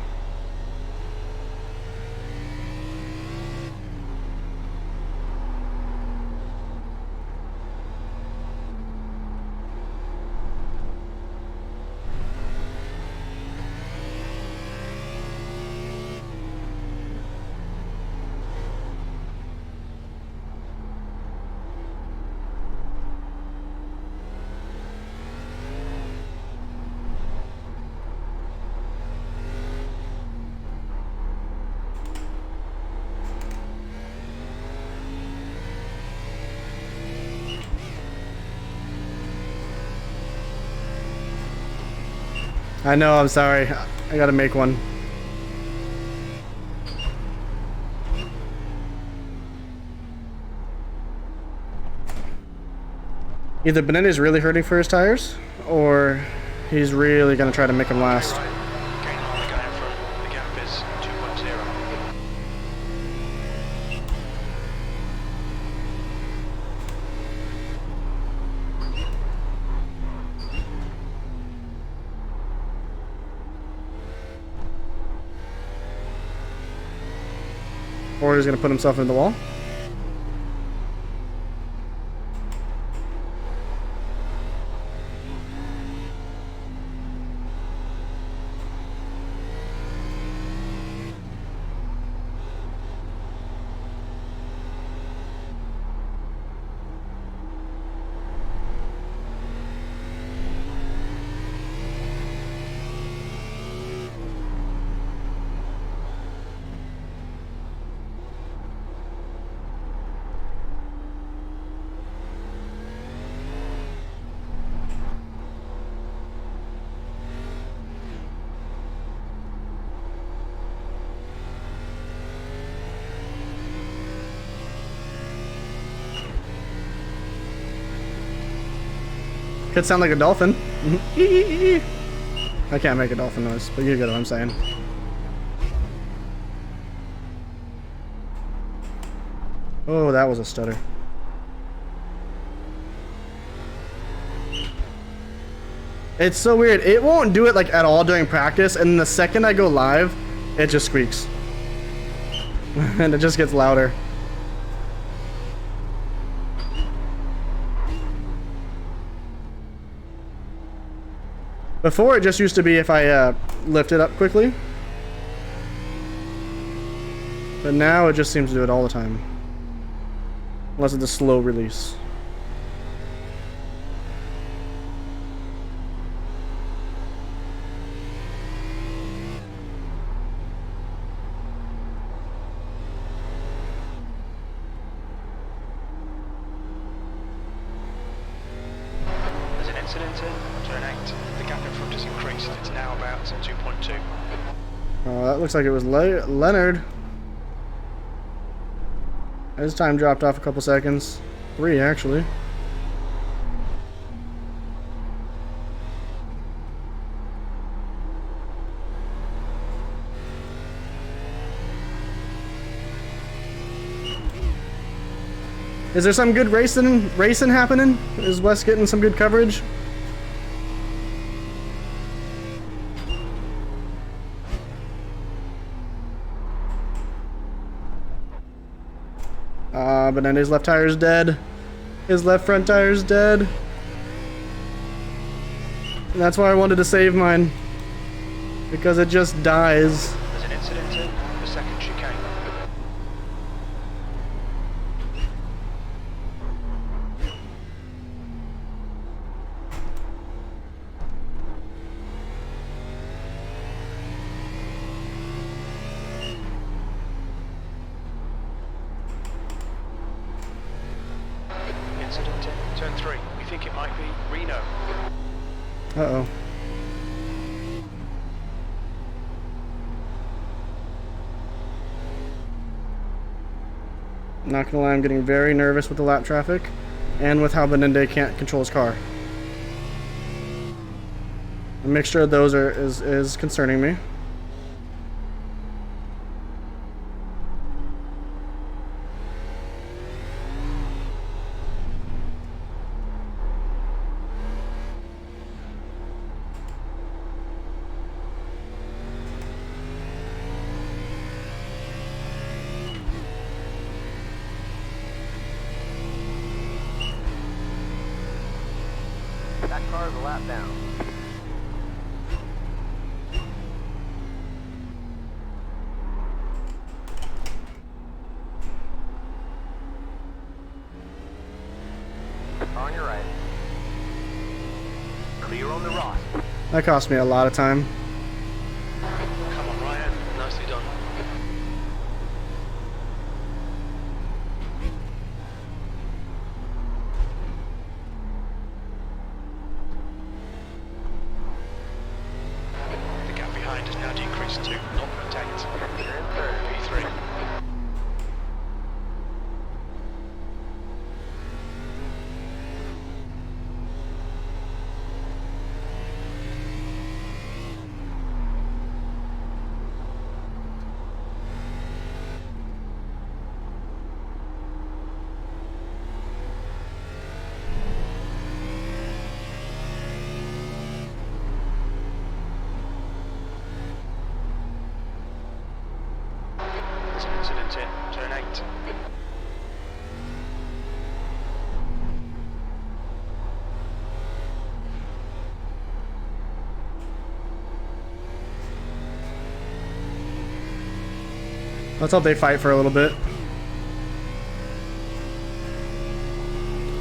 I know, I'm sorry. I gotta make one. Either Benende's really hurting for his tires, or he's really going to try to make him last.
Right. Gain on the guy in front. The gap is 2.0.
Or he's going to put himself into the wall. Could sound like a dolphin. I can't make a dolphin noise, but you get what I'm saying. Oh, that was a stutter. It's so weird. It won't do it like at all during practice, and the second I go live, it just squeaks. And it just gets louder. Before, it just used to be if I lift it up quickly. But now it just seems to do it all the time. Unless it's a slow release.
There's an incident in turn 8. The gap in front has increased. It's now about 2.2.
Oh, that looks like it was Leonard. His time dropped off a couple seconds. 3, actually. Is there some good racing happening? Is Wes getting some good coverage? But then his left tire's dead. His left front tire's dead. And that's why I wanted to save mine. Because it just dies.
There's an incident in the second chicane. Incident in turn 3. We think it might be Reno.
Uh-oh. Not gonna lie, I'm getting very nervous with the lap traffic and with how Benende can't control his car. A mixture of those is concerning me.
That car is a lap down. On your right. Clear on the right.
That cost me a lot of time.
Come on, Ryan. Nicely done. The gap behind has now decreased to 0.8.
You're in third.
P3. turn 8.
Let's hope they fight for a little bit.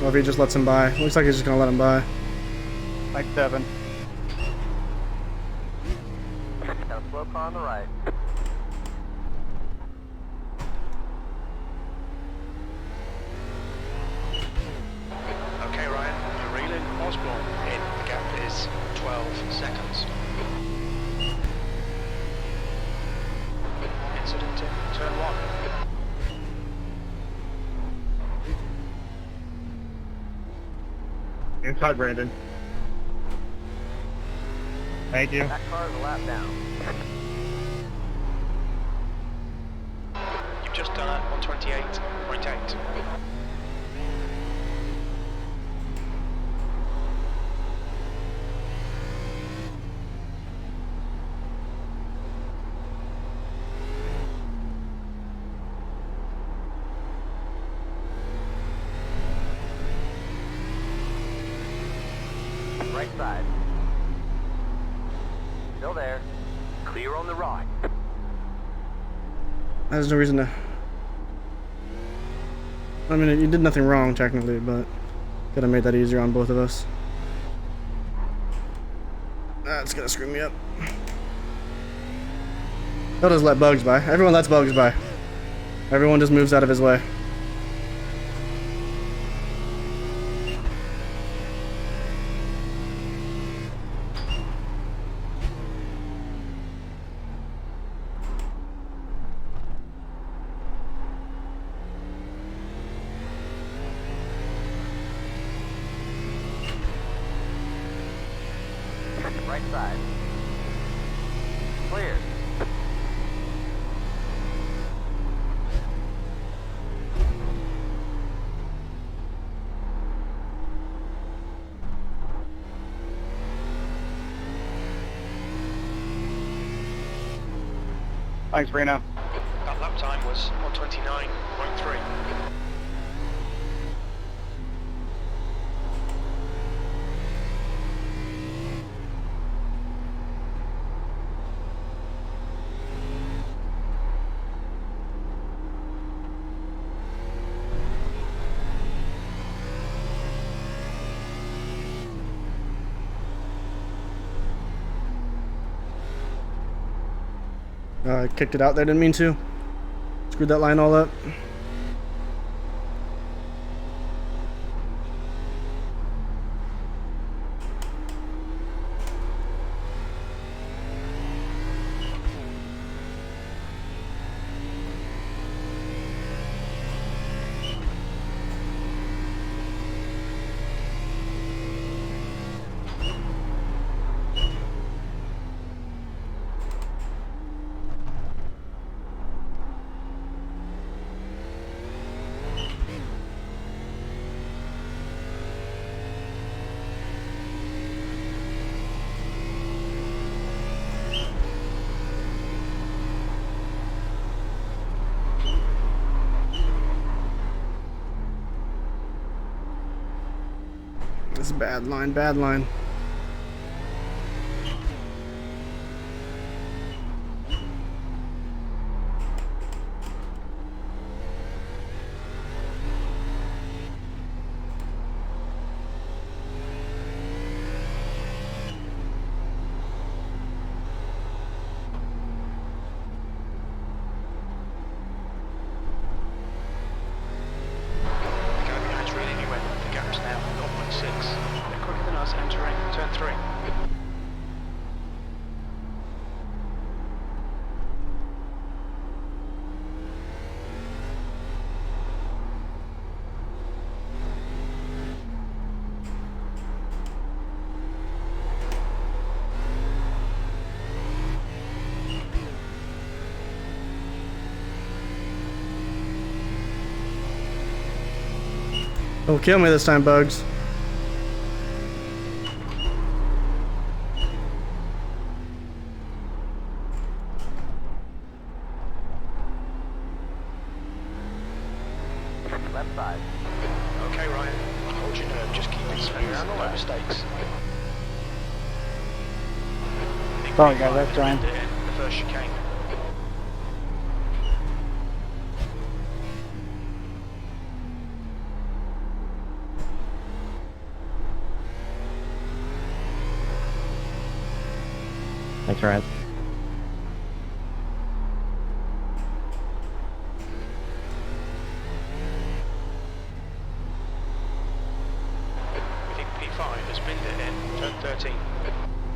Or if he just lets him by. Looks like he's just gonna let him by.
Like 7.
Got a slow car on the right.
Okay, Ryan, you're reeling Osborne in. The gap is 12 seconds. Incident in turn 1.
Inside, Brandon. Thank you.
That car is a lap down.
You've just done it 128.8.
Right side. Still there. Clear on the right.
There's no reason to... I mean, you did nothing wrong, technically, but... Could have made that easier on both of us. That's gonna screw me up. He'll just let Bugs by. Everyone lets Bugs by. Everyone just moves out of his way.
Right side. Clear.
Thanks, Reno.
That lap time was 129.3.
I kicked it out there, didn't mean to. Screwed that line all up. This is bad line, bad line.
The guy behind's reeling you in. The gap's now 0.6. They're quicker than us entering turn 3.
Oh, kill me this time, Bugs.
inside.
Okay, Ryan. Hold your nerve. Just keep it smooth.
Clear on the
No
left.
mistakes.
Sorry, guys, that's Ryan.
The first chicane.
Thanks, Ryan.
We think P5 has binned it in. Turn 13.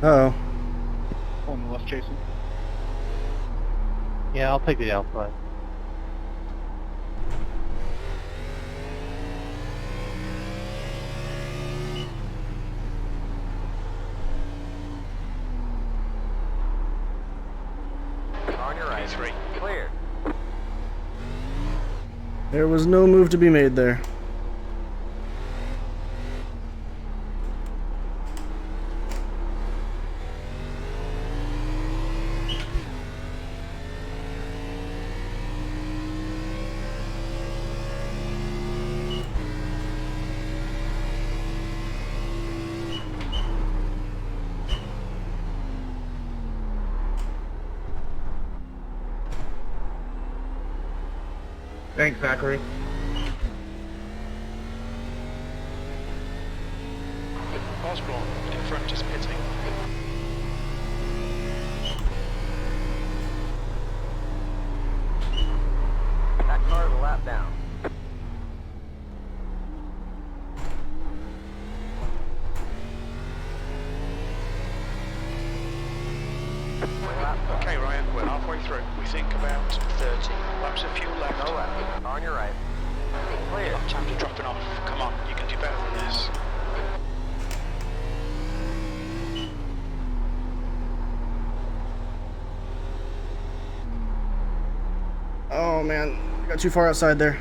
Uh-oh.
On the left, Jason.
Yeah, I'll take the outside.
On your right.
P3.
Clear.
There was no move to be made there.
Thanks, Zachary.
Osborne in front is pitting.
That car is a lap down. Lap back.
Okay, Ryan, we're halfway through. We think about 30. Laps of fuel left.
No left. On your right. Clear.
Lap times are dropping off. Come on, you can do better than this.
Oh man, got too far outside there.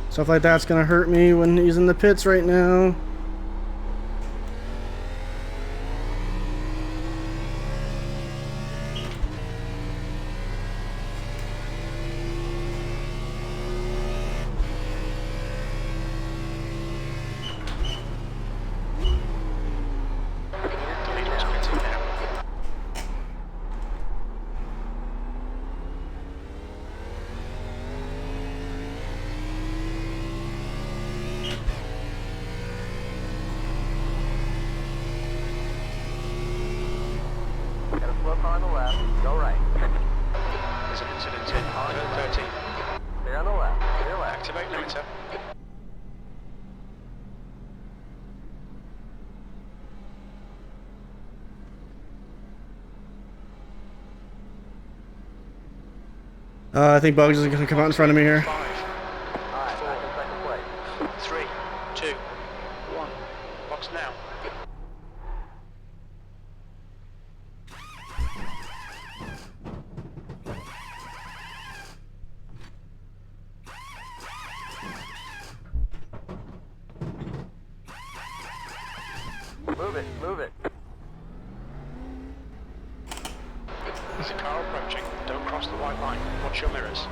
Stuff like that's gonna hurt me when he's in the pits right now.
The leader is pitting now.
Got a slow car on the left. Go right.
There's an incident in turn 13.
Clear on the left. Clear left.
Activate limiter.
I think Bugs is gonna come out in front of me here.
5,
Alright, back in second place.
3, 2, 1. Box now.
Move it. Move it.
There's a car approaching. Don't cross the white line. Watch your mirrors.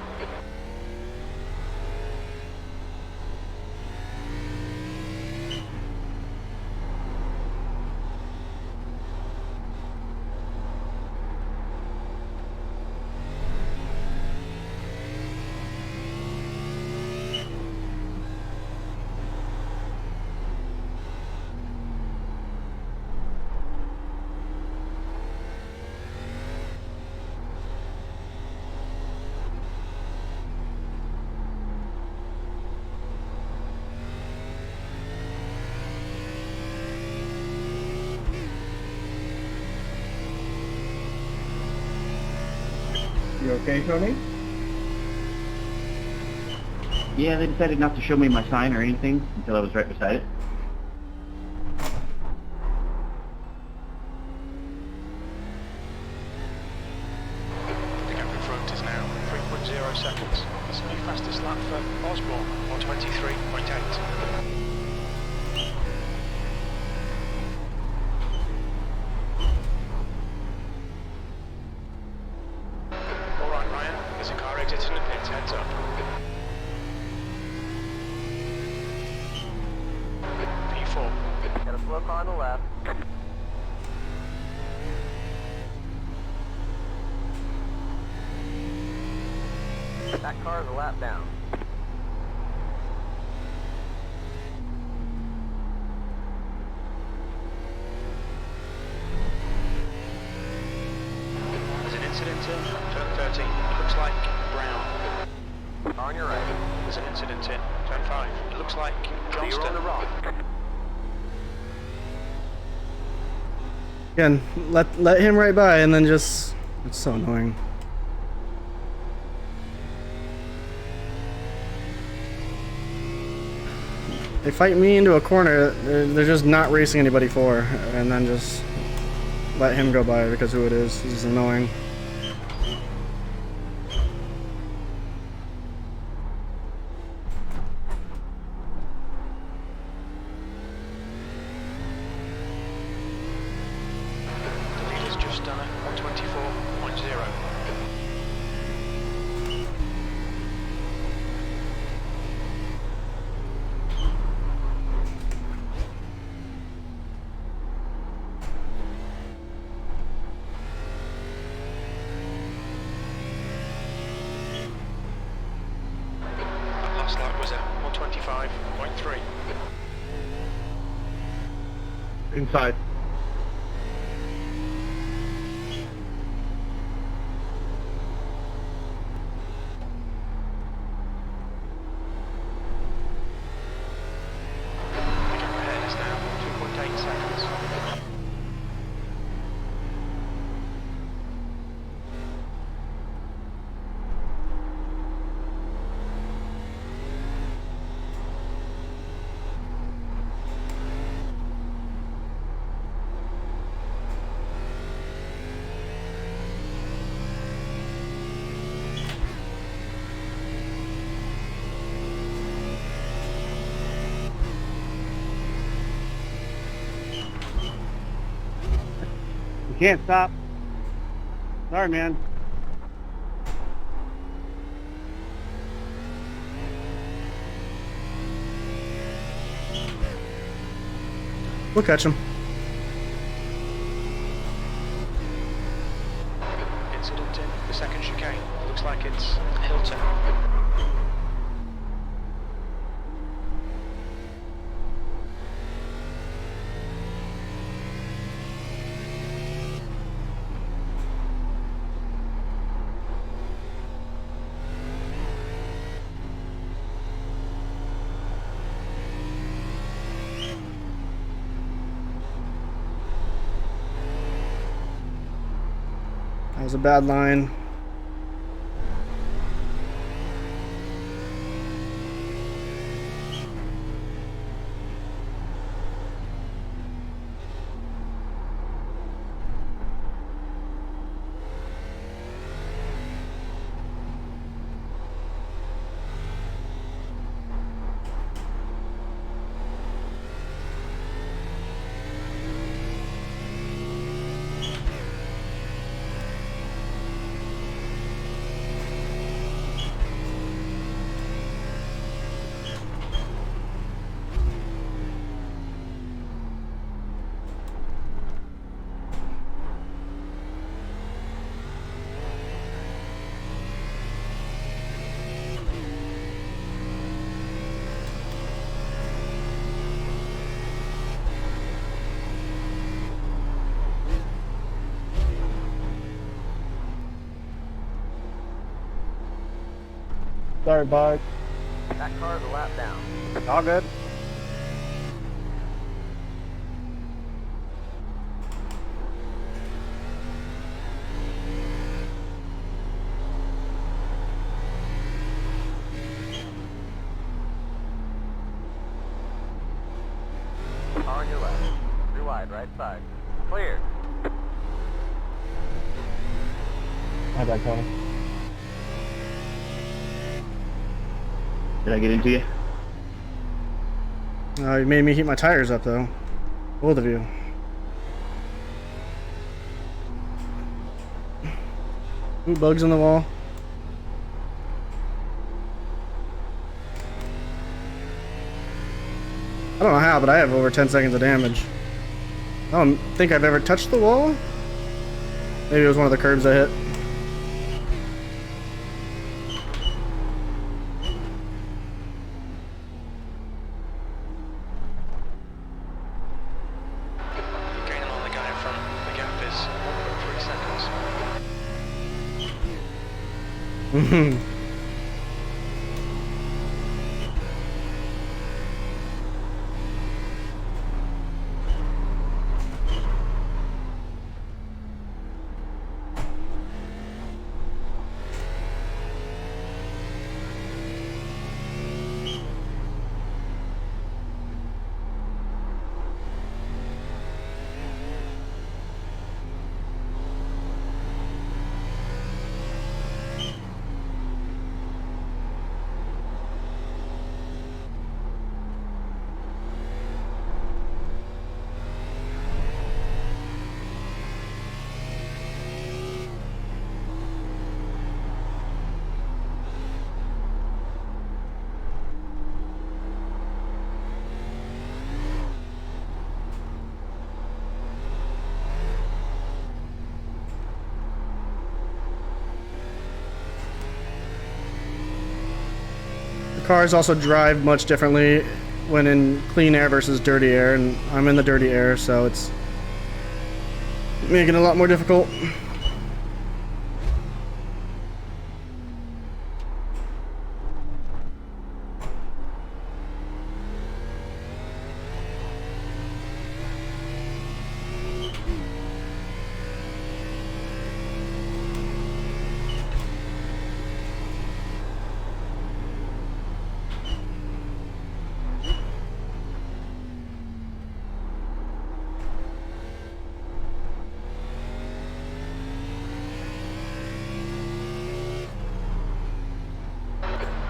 You okay, Tony?
Yeah, they decided not to show me my sign or anything until I was right beside it.
The gap in front is now 3.0 seconds. There's New fastest lap for Osborne, 123.8. Alright Ryan, there's a car exiting the pits, heads up. P4.
Got a slow car on the left. That car is a lap down.
There's an incident in turn 13, it looks like Brown.
Car on your right.
There's an incident in turn 5, it looks like
So you're on
Johnston.
the wrong.
Again, let him right by and then just... It's so annoying. They fight me into a corner, they're just not racing anybody for, and then just let him go by because who it is. This is annoying.
The leader's just done it, 124.0. That last lap was at 125.3.
Inside.
The gap ahead is now 2.8 seconds.
You can't stop. Sorry, man.
We'll catch him.
Incident in the second chicane. Looks like it's Hilton.
That was a bad line.
Sorry, bud.
That car is a lap down.
All good.
Car on your left. Three wide, right side. Clear.
My bad, Tony.
Did I get into you?
You made me heat my tires up, though. Both of you. Ooh, bugs in the wall. I don't know how, but I have over 10 seconds of damage. I don't think I've ever touched the wall. Maybe it was one of the curbs I hit.
You're gaining on the guy in front. The gap is 1.3 seconds.
Cars also drive much differently when in clean air versus dirty air, and I'm in the dirty air, so it's making it a lot more difficult.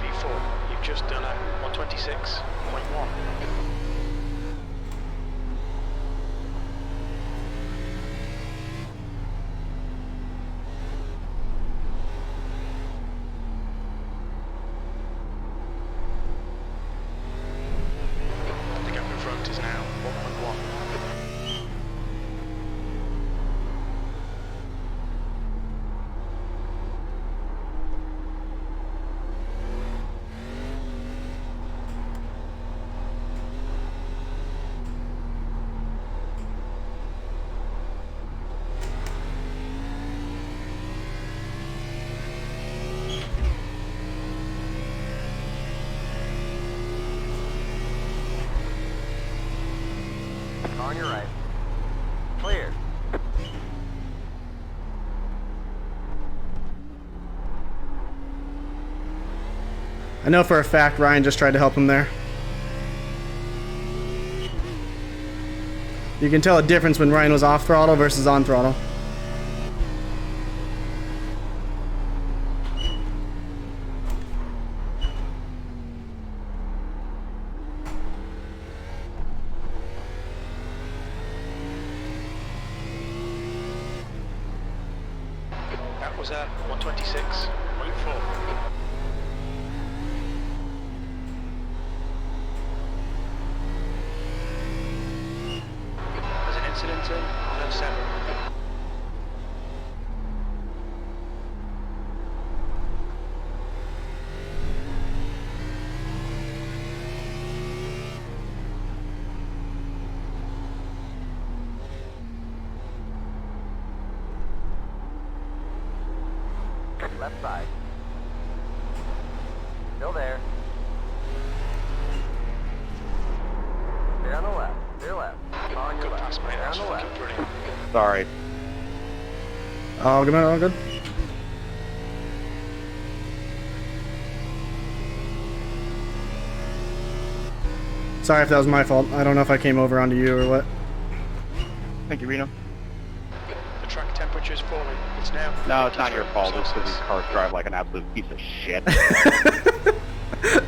V4, you've just done a 126.1. The gap in front is now 1.1.
On your right. Clear.
I know for a fact Ryan just tried to help him there. You can tell a difference when Ryan was off throttle versus on throttle.
That was at 126.4. There's an incident in 107.
Left side. Still there. Stay on the left. Stay left. On your
Good
left.
pass, mate.
Stay
That's
on the
fucking
left.
brilliant.
Sorry.
All good, all good. Sorry if that was my fault. I don't know if I came over onto you or what.
Thank you, Reno.
The track temperature's falling. It's now.
No, it's not your fault. It's because these cars drive like an absolute piece of shit.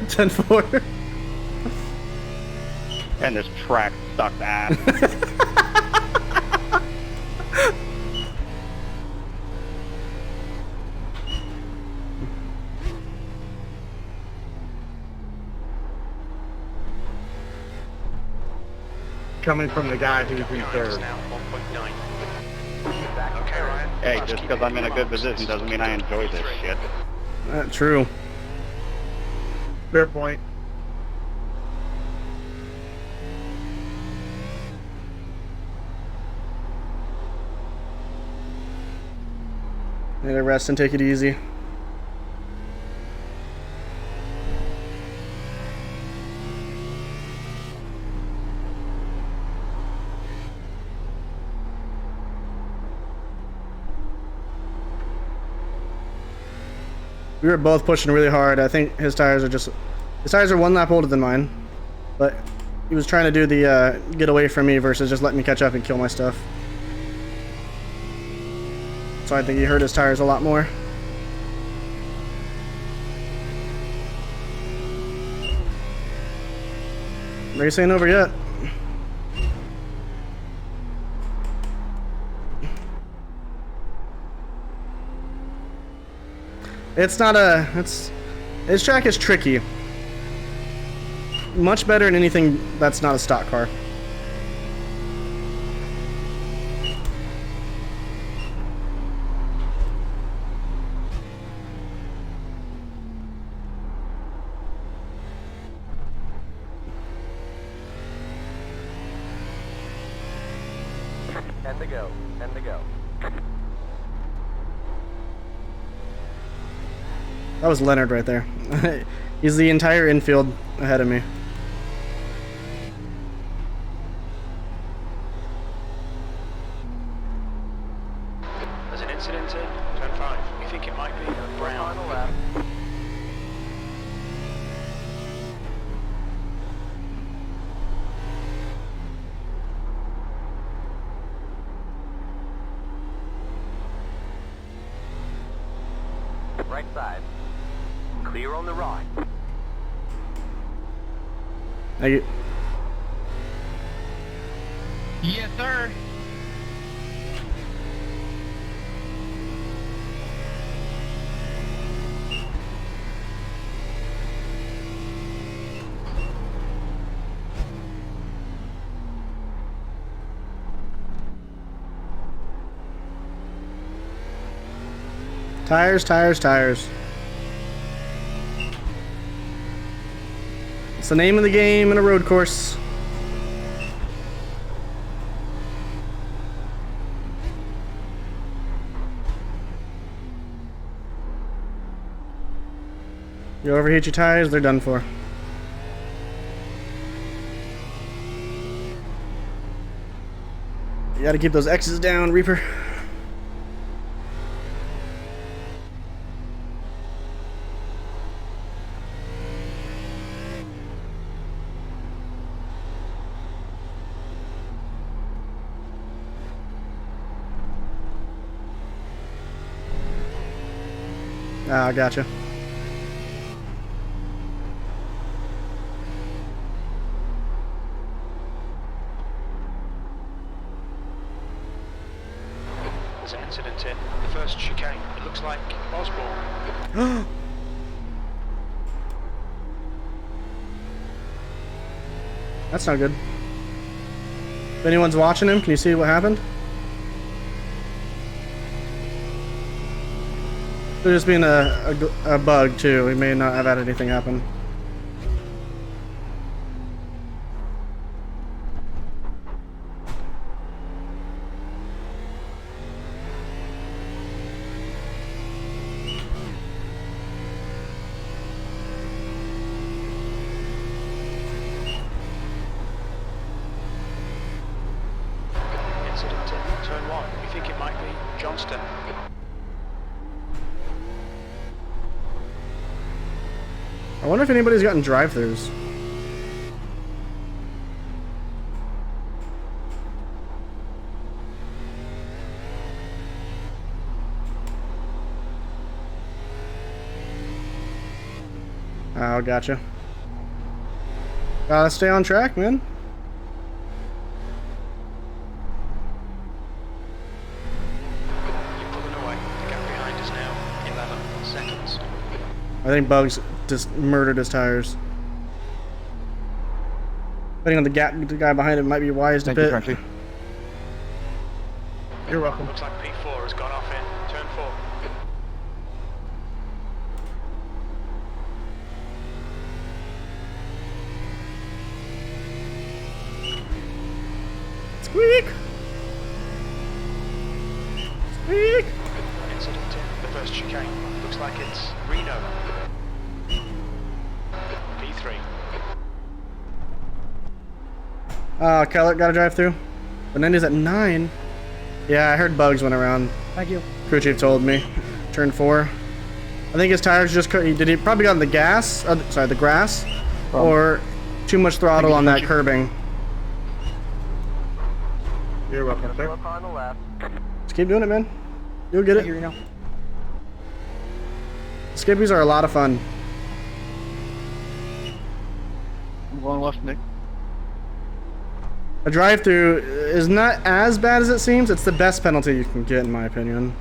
10-4.
And this track sucked ass.
Coming from the guy who's in
Behind us
third.
now, 1.9. Okay, Ryan.
Hey,
Let's
just
keep
because
it
I'm in a good
close.
position doesn't mean I enjoy this shit.
True.
Fair point.
Need to rest and take it easy. We were both pushing really hard. I think his tires are one lap older than mine, but he was trying to do the get away from me versus just letting me catch up and kill my stuff. So I think he hurt his tires a lot more. Race ain't over yet. It's not a... This track is tricky. Much better than anything that's not a stock car.
Ten to go. 10 to go.
That was Leonard right there. He's the entire infield ahead of me.
There's an incident in turn 5. We think it might be a brown.
Final lap. Right side. Clear on the right.
Thank you.
Yes, sir.
Tires, tires, tires. It's the name of the game in a road course. You overheat your tires, they're done for. You gotta keep those X's down, Reaper. Ah, gotcha.
There's an incident in the first chicane. It looks like Osborne.
That's not good. If anyone's watching him, can you see what happened? Could just been a bug too. We may not have had anything happen.
Incident in turn 1. We think it might be Johnston.
I wonder if anybody's gotten drive-thrus. Oh, gotcha. Gotta stay on track, man.
You're pulling away. The gap behind is now 11 seconds.
I think Bugs just murdered his tires. Depending on the gap, the guy behind him might be wise to pit.
Crunchy. You're welcome.
Looks like P4 has gone off in turn 4.
Squeak! Squeak!
Incident in the first chicane. Looks like it's Reno. P3.
Keller gotta drive through. Benendi's at 9. Yeah, I heard Bugs went around.
Thank you.
Crew chief told me. Turn 4. I think his tires just did he probably got on the gas? Sorry, the grass, or too much throttle on that curbing.
You're welcome, sir.
Slow car on the left.
Just keep doing it, man. You'll get it. Skippies are a lot of fun.
I'm going left, Nick.
A drive-through is not as bad as it seems. It's the best penalty you can get, in my opinion.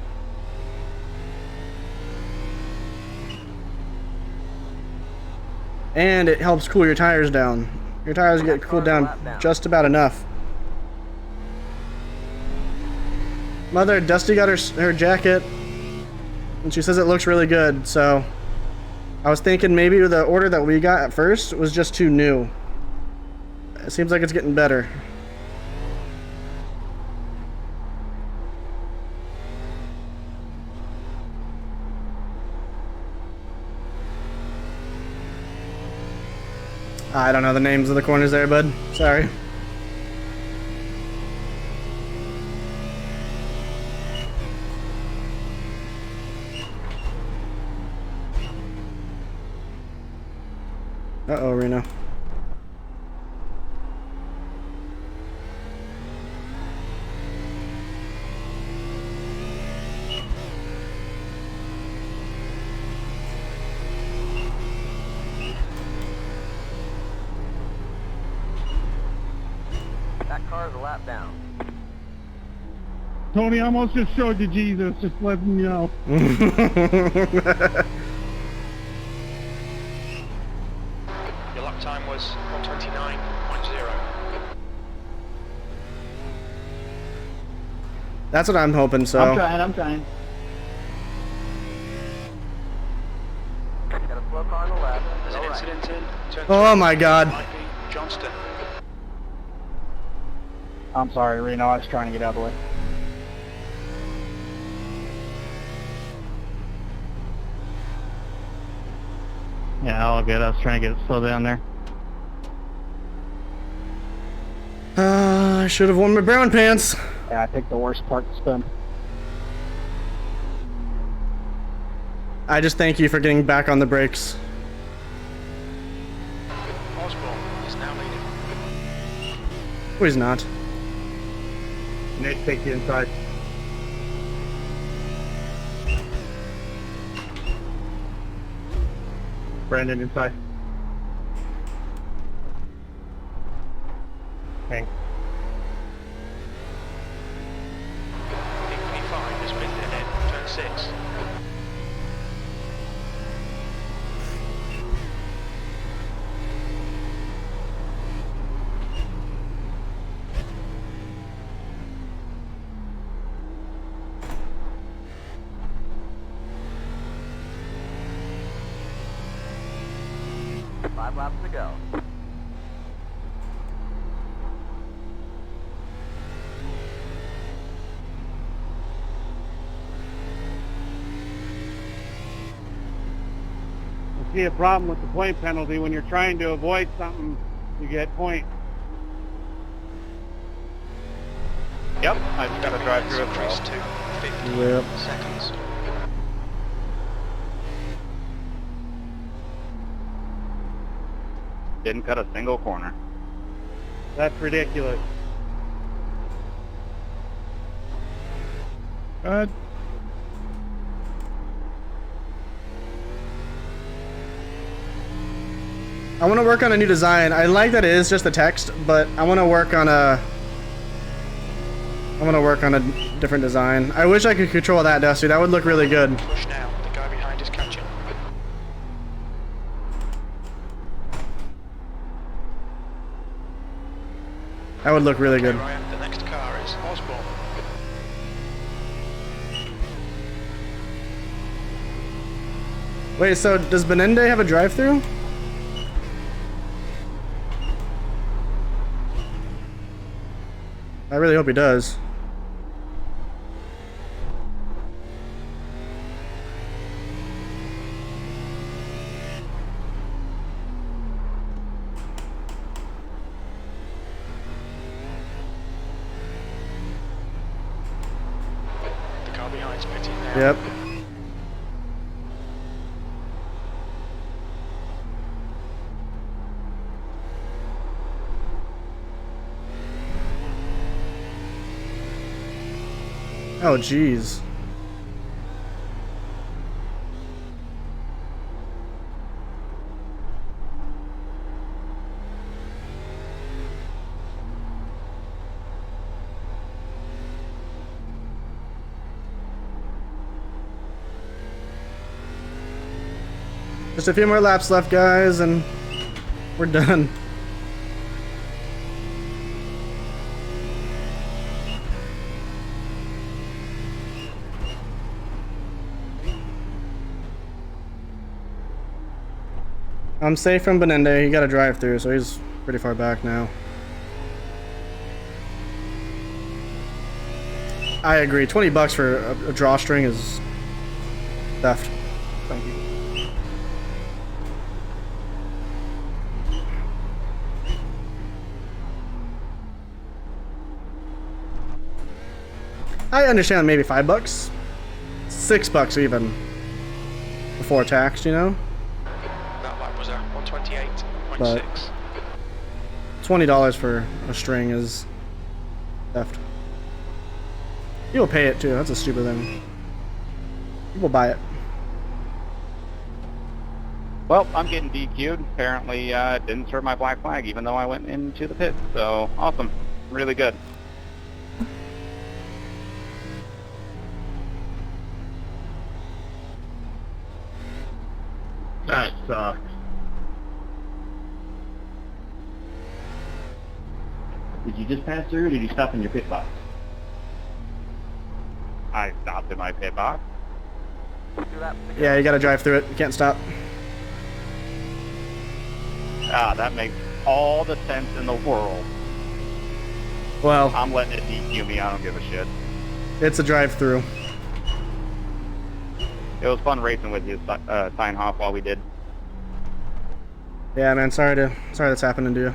And it helps cool your tires down. Your tires get cooled down just about enough. Mother, Dusty got her jacket, and she says it looks really good, so I was thinking maybe the order that we got at first was just too new. It seems like it's getting better. I don't know the names of the corners there, bud. Sorry. Uh-oh, Reno.
That car is a lap down.
Tony, I almost just showed you Jesus, just letting you know.
Your lap time was 129.0.
That's what I'm hoping, so.
I'm trying.
Got a slow car on the left.
There's
Go
an
right.
incident in turn 3.
Oh my god.
Might be Johnston.
I'm sorry, Reno. I was trying to get out of the way.
Yeah, all good. I was trying to get it slow down there.
I should have worn my brown pants.
Yeah, I picked the worst part to spin.
I just thank you for getting back on the brakes.
Osborne is now leading.
Oh, he's not.
Nick, take you inside. Brandon, inside. Hank.
P5 has been in turn 6.
Five laps to go.
I see a problem with the point penalty. When you're trying to avoid something, you get points.
Yep, I just gotta drive through it.
Increased to 50
Yep.
seconds.
Didn't cut a single corner.
That's ridiculous. Good.
I want to work on a new design. I like that it is just the text, but I want to work on a different design. I wish I could control that, Dusty. That would look really good.
Push now. The guy behind is catching.
That would look really good.
Ryan, the next car is Osborne.
Wait, so does Benende have a drive-through? I really hope he does.
The car behind's pitting now.
Yep. Oh, jeez. Just a few more laps left, guys, and we're done. I'm safe from Benende. He got a drive-through, so he's pretty far back now. I agree. 20 bucks for a drawstring is theft. Thank you. I understand maybe 5 bucks, 6 bucks even before tax, you know.
That lap was at 128.6.
But $20 for a string is theft. You'll pay it too. That's a stupid thing. People buy it.
Well, I'm getting DQ'd. Apparently, didn't serve my black flag, even though I went into the pit. So, awesome. Really good.
That sucks.
Did you just pass through, or did you stop in your pit box?
I stopped in my pit box.
2 laps to go.
Yeah, you gotta drive through it. You can't stop.
Ah, that makes all the sense in the world.
Well,
I'm letting it DQ me. I don't give a shit.
it's a drive-through.
It was fun racing with you, Steinhoff, while we did.
Yeah, man. Sorry that's happening to you.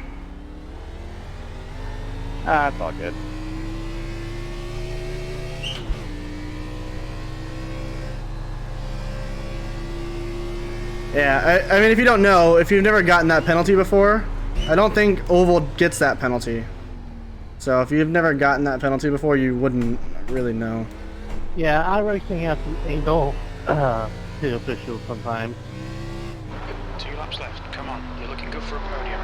Ah, it's all good.
Yeah, I mean, if you don't know, if you've never gotten that penalty before, I don't think Oval gets that penalty. So if you've never gotten that penalty before, you wouldn't really know.
Yeah, iRacing has some angle to officials sometimes.
2 laps left. Come on, you're looking good for a podium.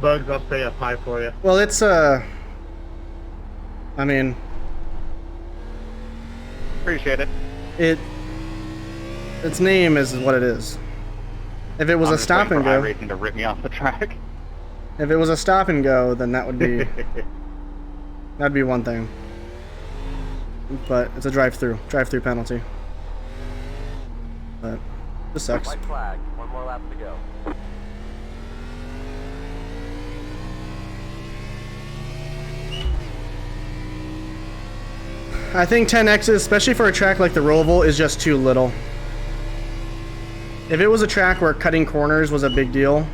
Bugs, I'll stay up high for you.
Well, it's I mean,
Appreciate it.
its name is what it is. If it was
I'm
a
just
stop
waiting
and
for
go,
iRacing to rip me off the track.
if it was a stop and go, then that would be that'd be one thing. But it's a drive-through penalty. But this sucks.
White flag. 1 more lap to go.
I think 10X's, especially for a track like the Roval, is just too little. If it was a track where cutting corners was a big deal,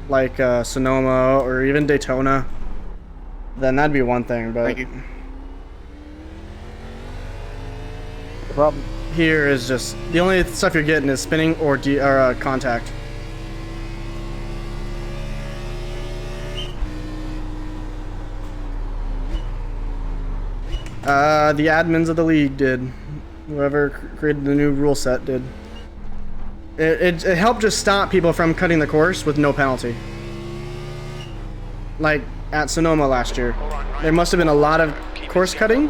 like Sonoma or even Daytona, then that'd be one thing, but
Thank you.
the problem here is just the only stuff you're getting is spinning or contact. The admins of the league did. Whoever created the new rule set did. It helped just stop people from cutting the course with no penalty. Like at Sonoma last year. There must have been a lot of course cutting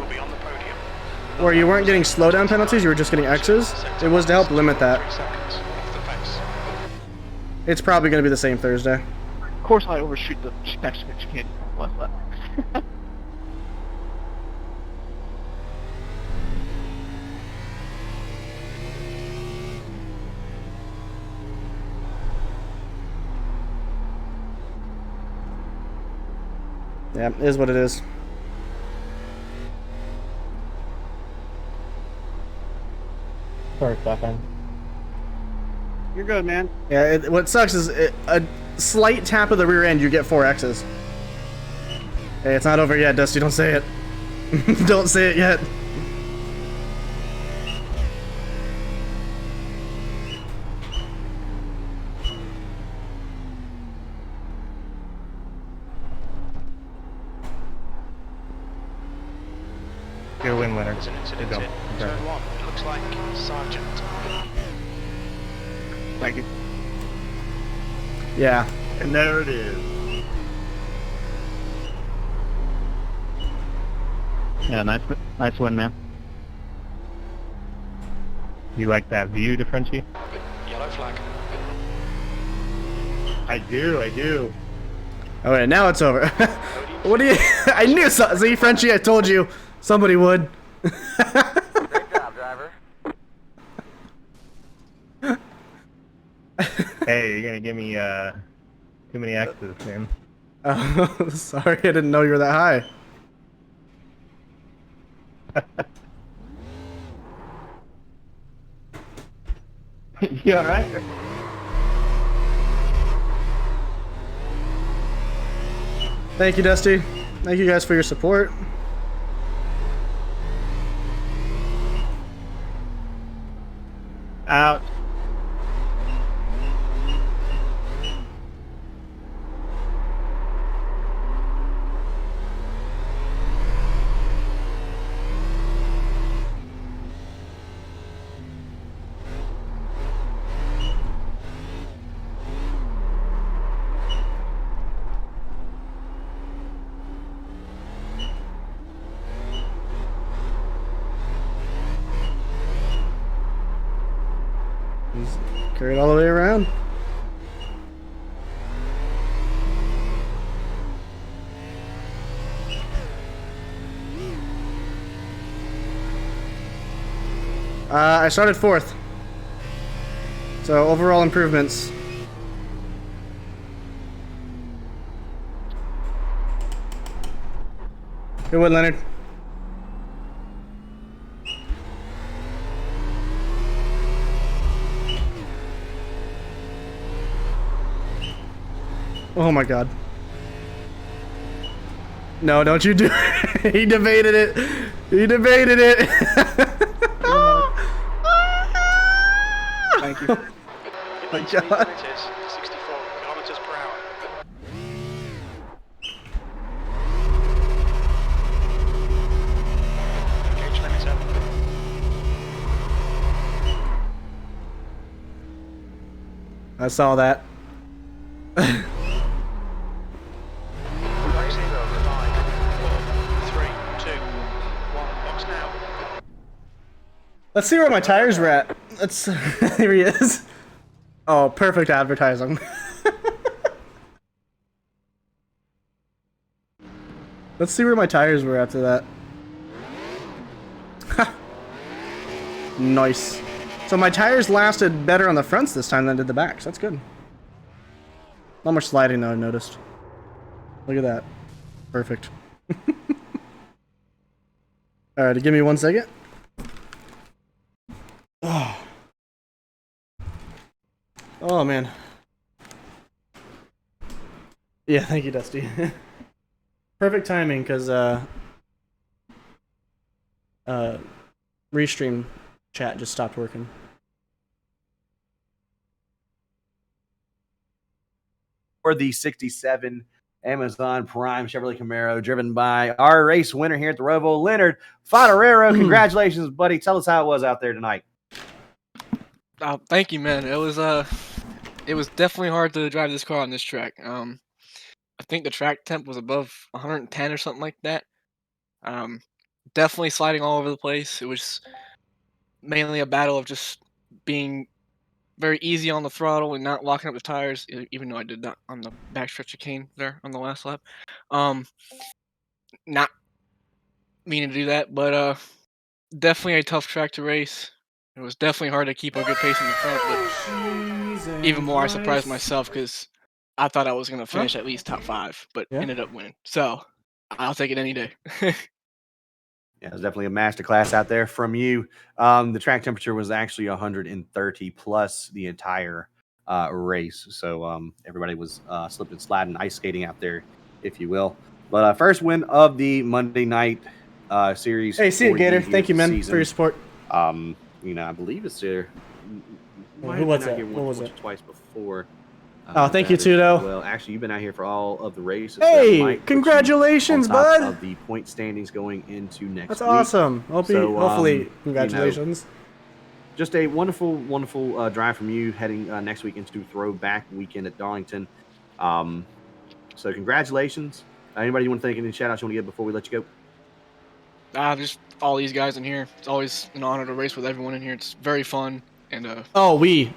where you weren't getting slowdown penalties, you were just getting X's. It was to help limit that. It's probably going to be the same Thursday.
Of course I overshoot the specs, but you can't left that.
Yeah, it is what it is.
Sorry, Stefan.
You're good, man.
Yeah, what sucks is a slight tap of the rear end, you get 4 X's. Hey, it's not over yet, Dusty. Don't say it. Don't say it yet.
Good win, Leonard.
There's an incident
Good
in
job.
turn 1. It looks like Sergeant.
Thank you.
Yeah.
And there it is.
Yeah, nice win, man.
You like that view, DeFrenchie?
Yellow flag.
I do.
Oh wait, now it's over. What do you? I knew so. See, Frenchie, I told you somebody would.
Great job, driver.
Hey, you're gonna give me too many X's, man.
Oh, sorry, I didn't know you were that high.
You alright?
Thank you, Dusty. Thank you guys for your support.
Out.
He's carried all the way around. I started 4th. So overall improvements. Good one, Leonard. Oh my god. No, don't you do it. He debated it. He debated it.
Thank you.
Oh my god.
It is 64 kilometers per hour. Gauge limiter.
I saw that.
Racing. 5, 4, 3, 2, 1. Box now.
Let's see where my tires were at. Let's. Here he is. Oh, perfect advertising. Let's see where my tires were after that. Nice. So my tires lasted better on the fronts this time than did the backs. That's good. Not much sliding though, I noticed. Look at that. Perfect. Alright, give me 1 second. Oh. Oh man. Yeah, thank you, Dusty. Perfect timing, because Restream chat just stopped working.
For the 67 Amazon Prime Chevrolet Camaro, driven by our race winner here at the Roval, Leonard Foderero. Congratulations, buddy. Tell us how it was out there tonight.
Thank you, man. It was definitely hard to drive this car on this track. I think the track temp was above 110 or something like that. Definitely sliding all over the place. It was mainly a battle of just being very easy on the throttle and not locking up the tires, even though I did that on the backstretch chicane there on the last lap. Not meaning to do that, but definitely a tough track to race. It was definitely hard to keep a good pace in the front, but even more I surprised myself because I thought I was going to finish at least top 5, but ended up winning. So I'll take it any day.
Yeah, it was definitely a masterclass out there from you. The track temperature was actually 130 plus the entire race. So everybody was slipping and sliding, ice skating out there, if you will. But first win of the Monday night series.
Hey, see you, Gator. Thank you, man, for your support.
I believe it's there.
Who was that? What was it?
Twice before.
Thank you, Tudo.
Well, actually, you've been out here for all of the races.
Hey, congratulations, bud!
Of the point standings going into next
That's
week.
Awesome. Hopefully, congratulations.
Just a wonderful, wonderful drive from you heading next week into Throwback Weekend at Darlington. So congratulations. Anybody you want to thank? Any shout-outs you want to give before we let you
go? Just all these guys in here. It's always an honor to race with everyone in here. It's very fun. And
we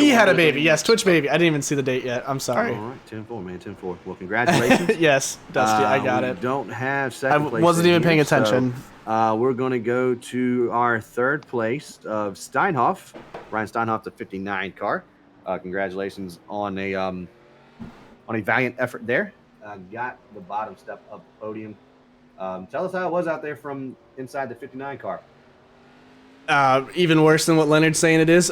had a baby. Yes, Twitch baby. I didn't even see the date yet. I'm sorry.
All right, 10-4, man, 10-4. Well, congratulations.
Yes, Dusty, I got it.
Don't have second place.
I wasn't even paying attention.
So, we're going to go to our third place of Steinhoff. Ryan Steinhoff, the 59 car. Congratulations on a valiant effort there. Got the bottom step of the podium. Tell us how it was out there from inside the 59 car.
Even worse than what Leonard's saying it is.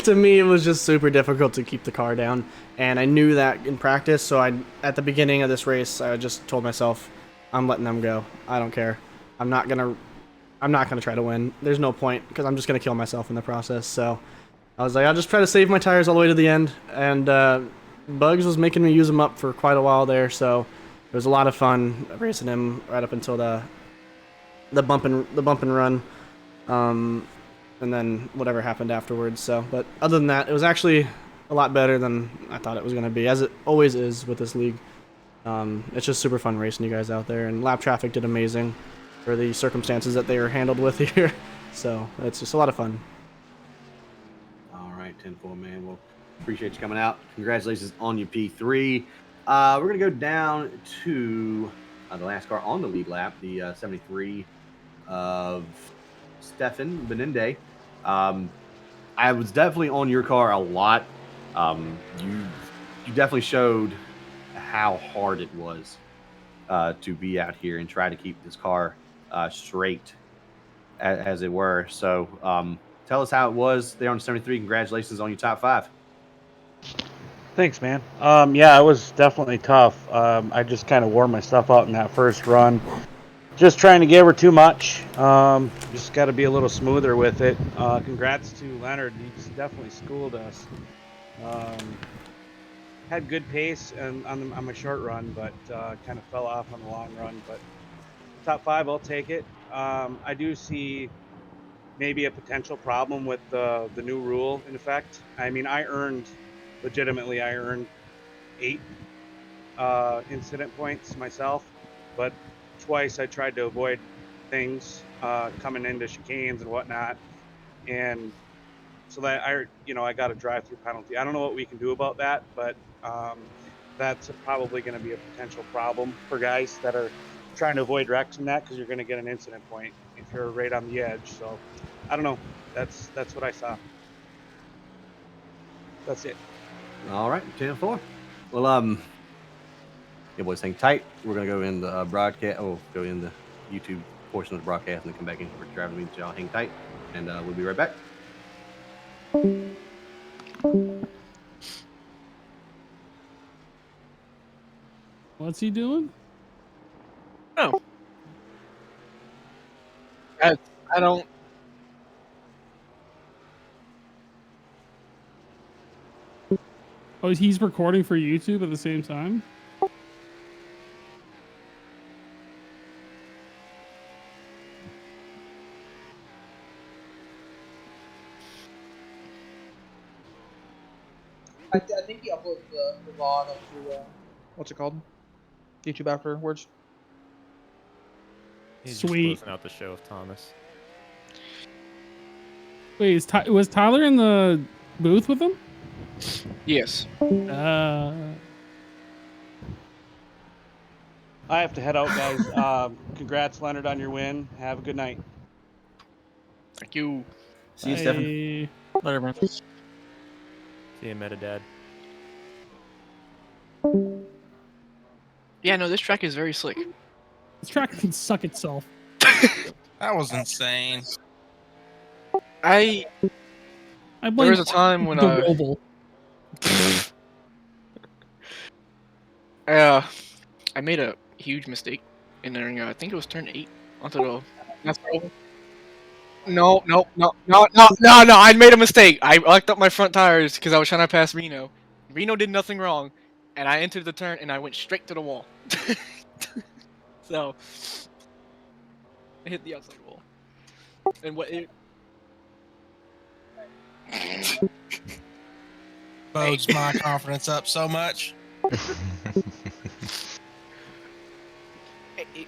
To me, it was just super difficult to keep the car down, and I knew that in practice. So at the beginning of this race, I just told myself, I'm letting them go. I don't care. I'm not gonna try to win. There's no point because I'm just gonna kill myself in the process. So I was like, I'll just try to save my tires all the way to the end. And Bugs was making me use them up for quite a while there, so it was a lot of fun racing him right up until the bump and run. And then whatever happened afterwards. So, but other than that, it was actually a lot better than I thought it was going to be, as it always is with this league. It's just super fun racing you guys out there, and Lap Traffic did amazing for the circumstances that they were handled with here. So it's just a lot of fun.
All right, 10-4, man. Well, appreciate you coming out. Congratulations on your P3. We're going to go down to the last car on the lead lap, the 73 of Stefan Beninde. I was definitely on your car a lot. You definitely showed how hard it was to be out here and try to keep this car straight, as it were. So tell us how it was there on 73. Congratulations on your top 5.
Thanks, man. Yeah, it was definitely tough. I just kind of wore my stuff out in that first run. Just trying to give her too much. Just got to be a little smoother with it. Congrats to Leonard. He's definitely schooled us. Had good pace on my short run, but kind of fell off on the long run. But top 5, I'll take it. I do see maybe a potential problem with the new rule in effect. I mean, I earned 8 incident points myself, but twice I tried to avoid things coming into chicanes and whatnot, and so that I got a drive-through penalty. I don't know what we can do about that, but that's probably going to be a potential problem for guys that are trying to avoid wrecks and that, because you're going to get an incident point if you're right on the edge. So I don't know. That's what I saw. That's it.
All right, 10-4. Well, yeah, boys, hang tight. We're gonna go in the broadcast. Go in the YouTube portion of the broadcast and then come back in for driving meetings. Y'all hang tight, and we'll be right back.
What's he doing?
Oh, I don't.
Oh, he's recording for YouTube at the same time?
I think he uploads the VOD up to what's it called? YouTube afterwards.
He's
Sweet.
just closing out the show with Thomas.
Wait, was Tyler in the booth with him?
Yes.
I have to head out, guys. Congrats, Leonard, on your win. Have a good night.
Thank you.
See you, Stefan.
Later, man.
See you, Metadad.
Yeah, no, this track is very slick.
This track can suck itself.
That was insane.
There was a time when
the Roval.
I made a huge mistake entering. I think it was turn 8 onto the NASCAR. No! I made a mistake. I locked up my front tires because I was trying to pass Reno. Reno did nothing wrong, and I entered the turn and I went straight to the wall. So I hit the outside wall. And what it
Bodes my confidence up so much.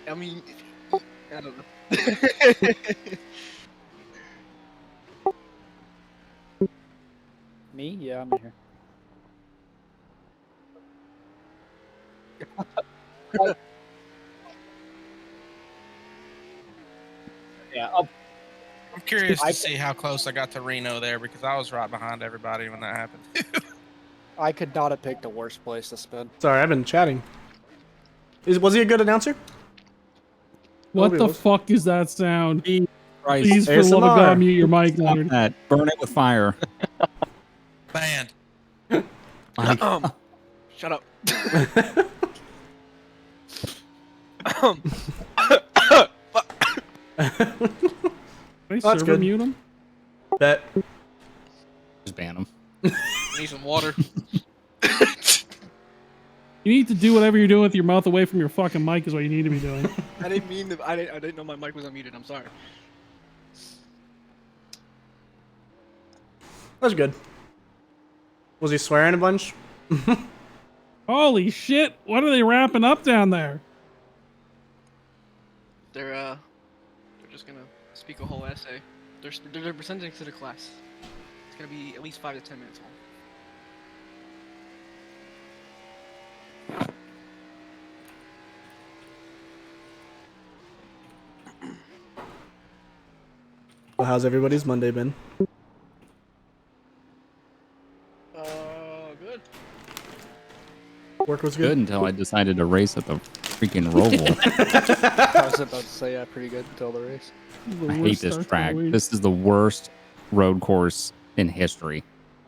I mean, I don't know.
Me? Yeah, I'm in here. Yeah,
I'm curious to see how close I got to Reno there because I was right behind everybody when that happened.
I could not have picked a worse place to spin.
Sorry, I've been chatting. Was he a good announcer?
What the fuck is that sound?
Christ.
Please, for the love of God, mute your mic,
Stop
Leonard.
that. Burn it with fire.
Banned.
Shut up.
Can I
That's
server
good.
mute him?
Bet.
Just ban him.
Need some water.
You need to do whatever you're doing with your mouth away from your fucking mic is what you need to be doing.
I didn't mean to. I didn't know my mic was unmuted. I'm sorry.
That's good. Was he swearing a bunch?
Holy shit! What are they wrapping up down there?
They're just gonna speak a whole essay. They're presenting to the class. It's gonna be at least 5 to 10 minutes long.
Well, how's everybody's Monday been?
Good.
Work was
Good
good.
until I decided to race at the freaking Roval.
I was about to say, yeah, pretty good until the race.
I hate this track. This is the worst road course in history.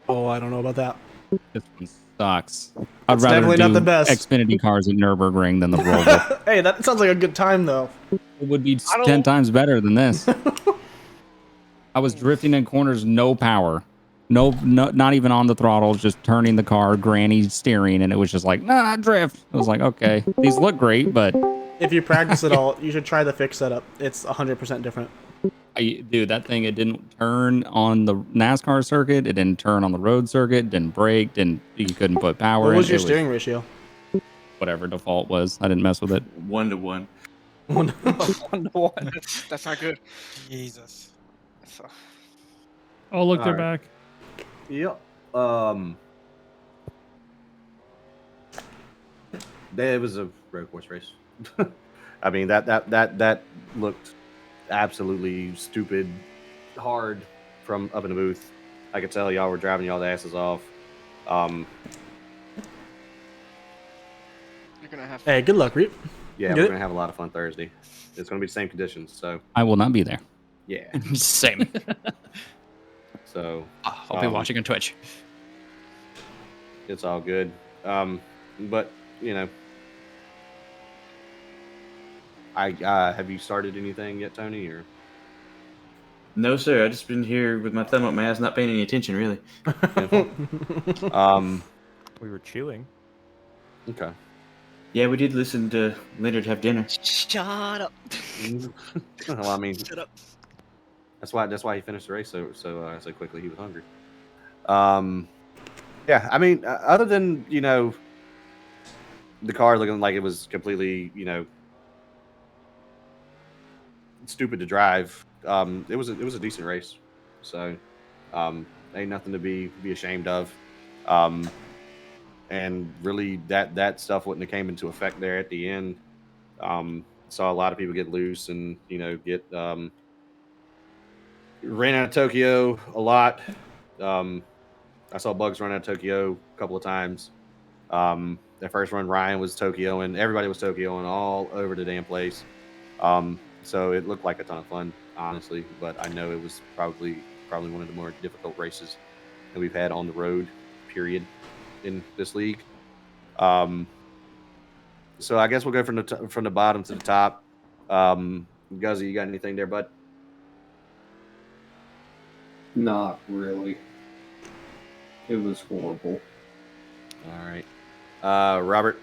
Oh, I don't know about that.
This one sucks. I'd
It's
rather
definitely
do
not the best.
Xfinity cars at Nürburgring than the Roval.
Hey, that sounds like a good time though.
It would be 10 times better than this. I was drifting in corners, no power. No, not even on the throttle, just turning the car, granny steering, and it was just like, nah, drift. I was like, okay, these look great, but...
If you practice it all, you should try the fixed setup. It's 100% different.
Dude, that thing, it didn't turn on the NASCAR circuit. It didn't turn on the road circuit. Didn't brake. You couldn't put power in.
What was your steering ratio?
Whatever default was. I didn't mess with it.
1-to-1.
1-to-1.
That's not good.
Jesus.
Oh, look, they're
Alright.
back.
Yep. It was a road course race. I mean that looked absolutely stupid hard from up in the booth. I could tell y'all were driving y'all's asses off.
You're gonna have.
Hey, good luck, Reap.
Yeah,
Get
we're
it?
gonna have a lot of fun Thursday. It's gonna be the same conditions, so
I will not be there.
yeah.
Same.
So
I'll be watching on Twitch.
It's all good. But you know, I have you started anything yet, Tony? Or
No, sir. I just been here with my thumb up my ass, not paying any attention, really.
We were chewing.
Okay.
Yeah, we did listen to Leonard have dinner.
Shut up.
Well, I mean,
Shut up.
that's why he finished the race so quickly. He was hungry. Yeah, I mean, other than the car looking like it was completely stupid to drive, it was a decent race. So ain't nothing to be ashamed of. And really that stuff wouldn't have came into effect there at the end. Saw a lot of people get loose and get ran out of Tokyo a lot. I saw Bugs run out of Tokyo a couple of times. Their first run, Ryan was Tokyo, and everybody was Tokyo and all over the damn place. So it looked like a ton of fun, honestly. But I know it was probably one of the more difficult races that we've had on the road, period, in this league. So I guess we'll go from the bottom to the top. Guzzy, you got anything there, bud?
Not really. It was horrible.
All right. Robert?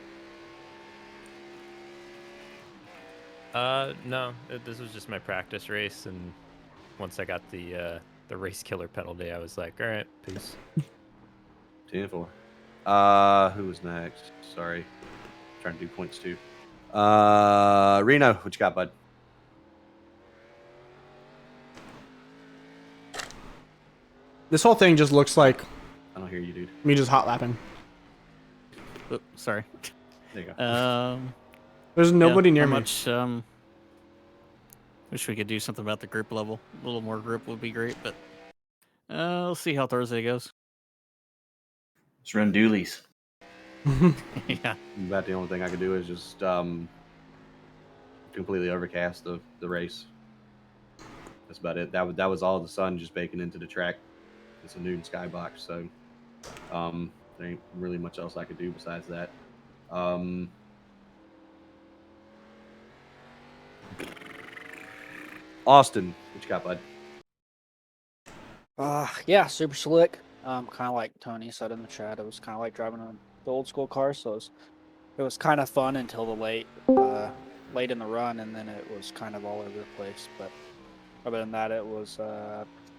No. This was just my practice race, and once I got the race killer pedal day, I was like, all right, peace.
10-4. Who was next? Sorry. Trying to do points too. Reno, what you got, bud?
This whole thing just looks like
I don't hear you, dude.
me just hot lapping.
Oh, sorry.
There you go.
There's nobody near me.
Wish we could do something about the grip level. A little more grip would be great, but we'll see how Thursday goes.
Let's run dualies.
Yeah.
About the only thing I could do is just completely overcast the race. That's about it. That was all the sun just baking into the track. It's a noon skybox, so there ain't really much else I could do besides that. Austin, what you got, bud?
Yeah, super slick. Kind of like Tony said in the chat, it was kind of like driving the old school car, so it was kind of fun until the late in the run, and then it was kind of all over the place. But other than that, it was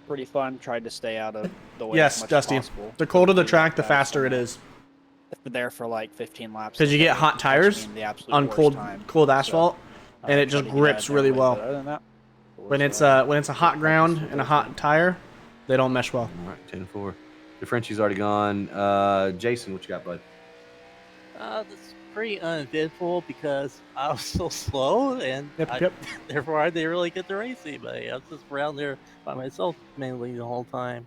pretty fun. Tried to stay out of the way as
Yes,
much
Dusty.
as possible.
The colder the track, the faster it is.
There for like 15 laps.
Because you get hot tires on cold asphalt, and it just grips really well.
Other than that,
When it's a hot ground and a hot tire, they don't mesh well.
All right, 10-4. The Frenchie's already gone. Jason, what you got, bud?
That's pretty uneventful because I was so slow, and
Yep.
therefore I didn't really get to race anybody. I was just around there by myself mainly the whole time.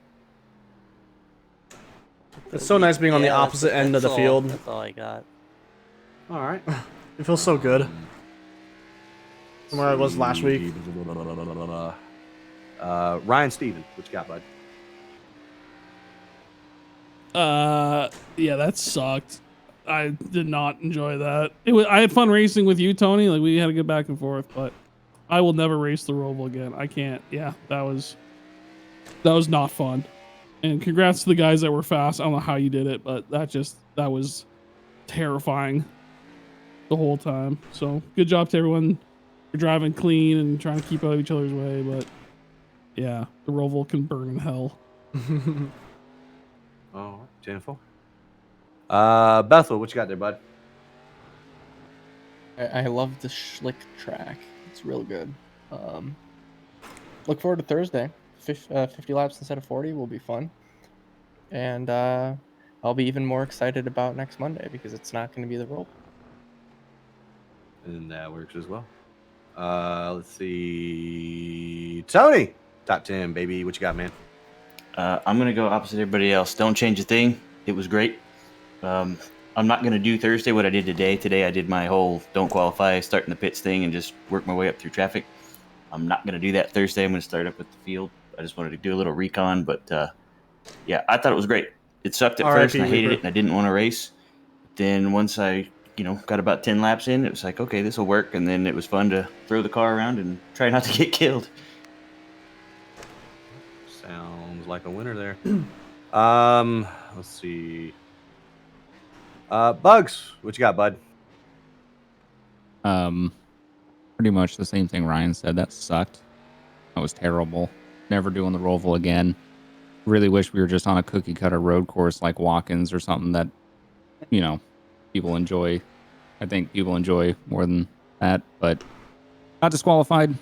It's so nice being on the
Yeah,
opposite end of the field.
That's all I got.
All right.
It feels so good. From where I was last week.
Ryan Steven, what you got, bud?
Yeah, that sucked. I did not enjoy that. I had fun racing with you, Tony. Like, we had a good back and forth, but I will never race the Roval again. I can't. Yeah, that was not fun. And congrats to the guys that were fast. I don't know how you did it, but that was terrifying the whole time. So good job to everyone for driving clean and trying to keep out of each other's way. But yeah, the Roval can burn in hell.
All right, 10-4. Bethel, what you got there, bud?
I love the slick track. It's real good. Look forward to Thursday. 50 laps instead of 40 will be fun. And I'll be even more excited about next Monday because it's not going to be the Roval.
And that works as well. Let's see. Tony, top 10, baby. What you got, man?
I'm going to go opposite everybody else. Don't change a thing. It was great. I'm not going to do Thursday what I did today. Today I did my whole don't qualify, start in the pits thing, and just work my way up through traffic. I'm not going to do that Thursday. I'm going to start up at the field. I just wanted to do a little recon, but yeah, I thought it was great. It sucked at first, and I hated it, and I didn't want to race. Then once I, got about 10 laps in, it was like, okay, this will work, and then it was fun to throw the car around and try not to get killed.
Sounds like a winner there. Let's see. Bugs, what you got, bud?
Pretty much the same thing Ryan said. That sucked. That was terrible. Never doing the Roval again. really wish we were just on a cookie cutter road course like Watkins or something that, people enjoy. I think people enjoy more than that, but got disqualified,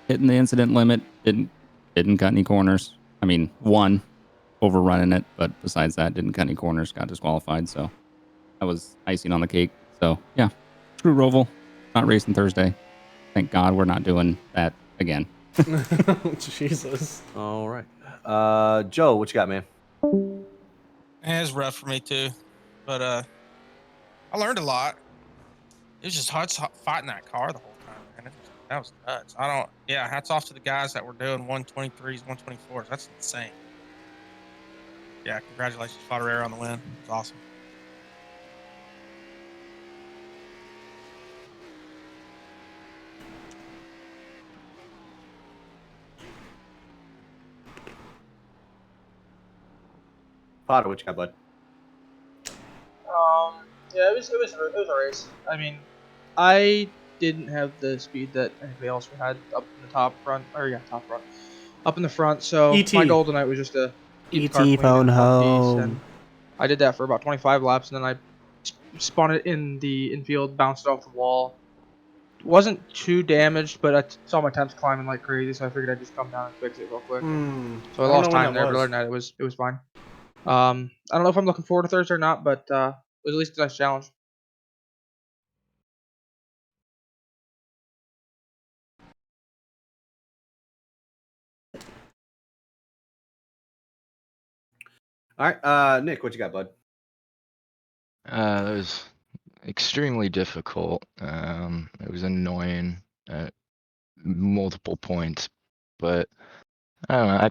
hitting the incident limit, didn't cut any corners. I mean, one overrunning it, but besides that, didn't cut any corners, got disqualified. So that was icing on the cake. So yeah, screw Roval. Not racing Thursday. Thank God we're not doing that again.
Jesus.
All right. Joe, what you got, man?
It's rough for me too, but I learned a lot. It was just hard fighting that car the whole time, man. That was nuts. Hats off to the guys that were doing 123s, 124s. That's insane. Yeah, congratulations, Fodderera, on the win. It's awesome.
Potter, what you got, bud?
Yeah, it was a race. I mean, I didn't have the speed that anybody else had up in the top front, up in the front. So
ET.
my goal tonight was just to keep the car
ET
clean
phone
and one piece,
home.
and I did that for about 25 laps, and then I spun it in the infield, bounced it off the wall. Wasn't too damaged, but I saw my temps climbing like crazy, so I figured I'd just come down and fix it real quick. So I
I don't
lost
know when
time
that
there, but
was.
other than that, it was fine. I don't know if I'm looking forward to Thursday or not, but it was at least a nice challenge.
All right, Nick, what you got, bud?
That was extremely difficult. It was annoying at multiple points, but I don't know.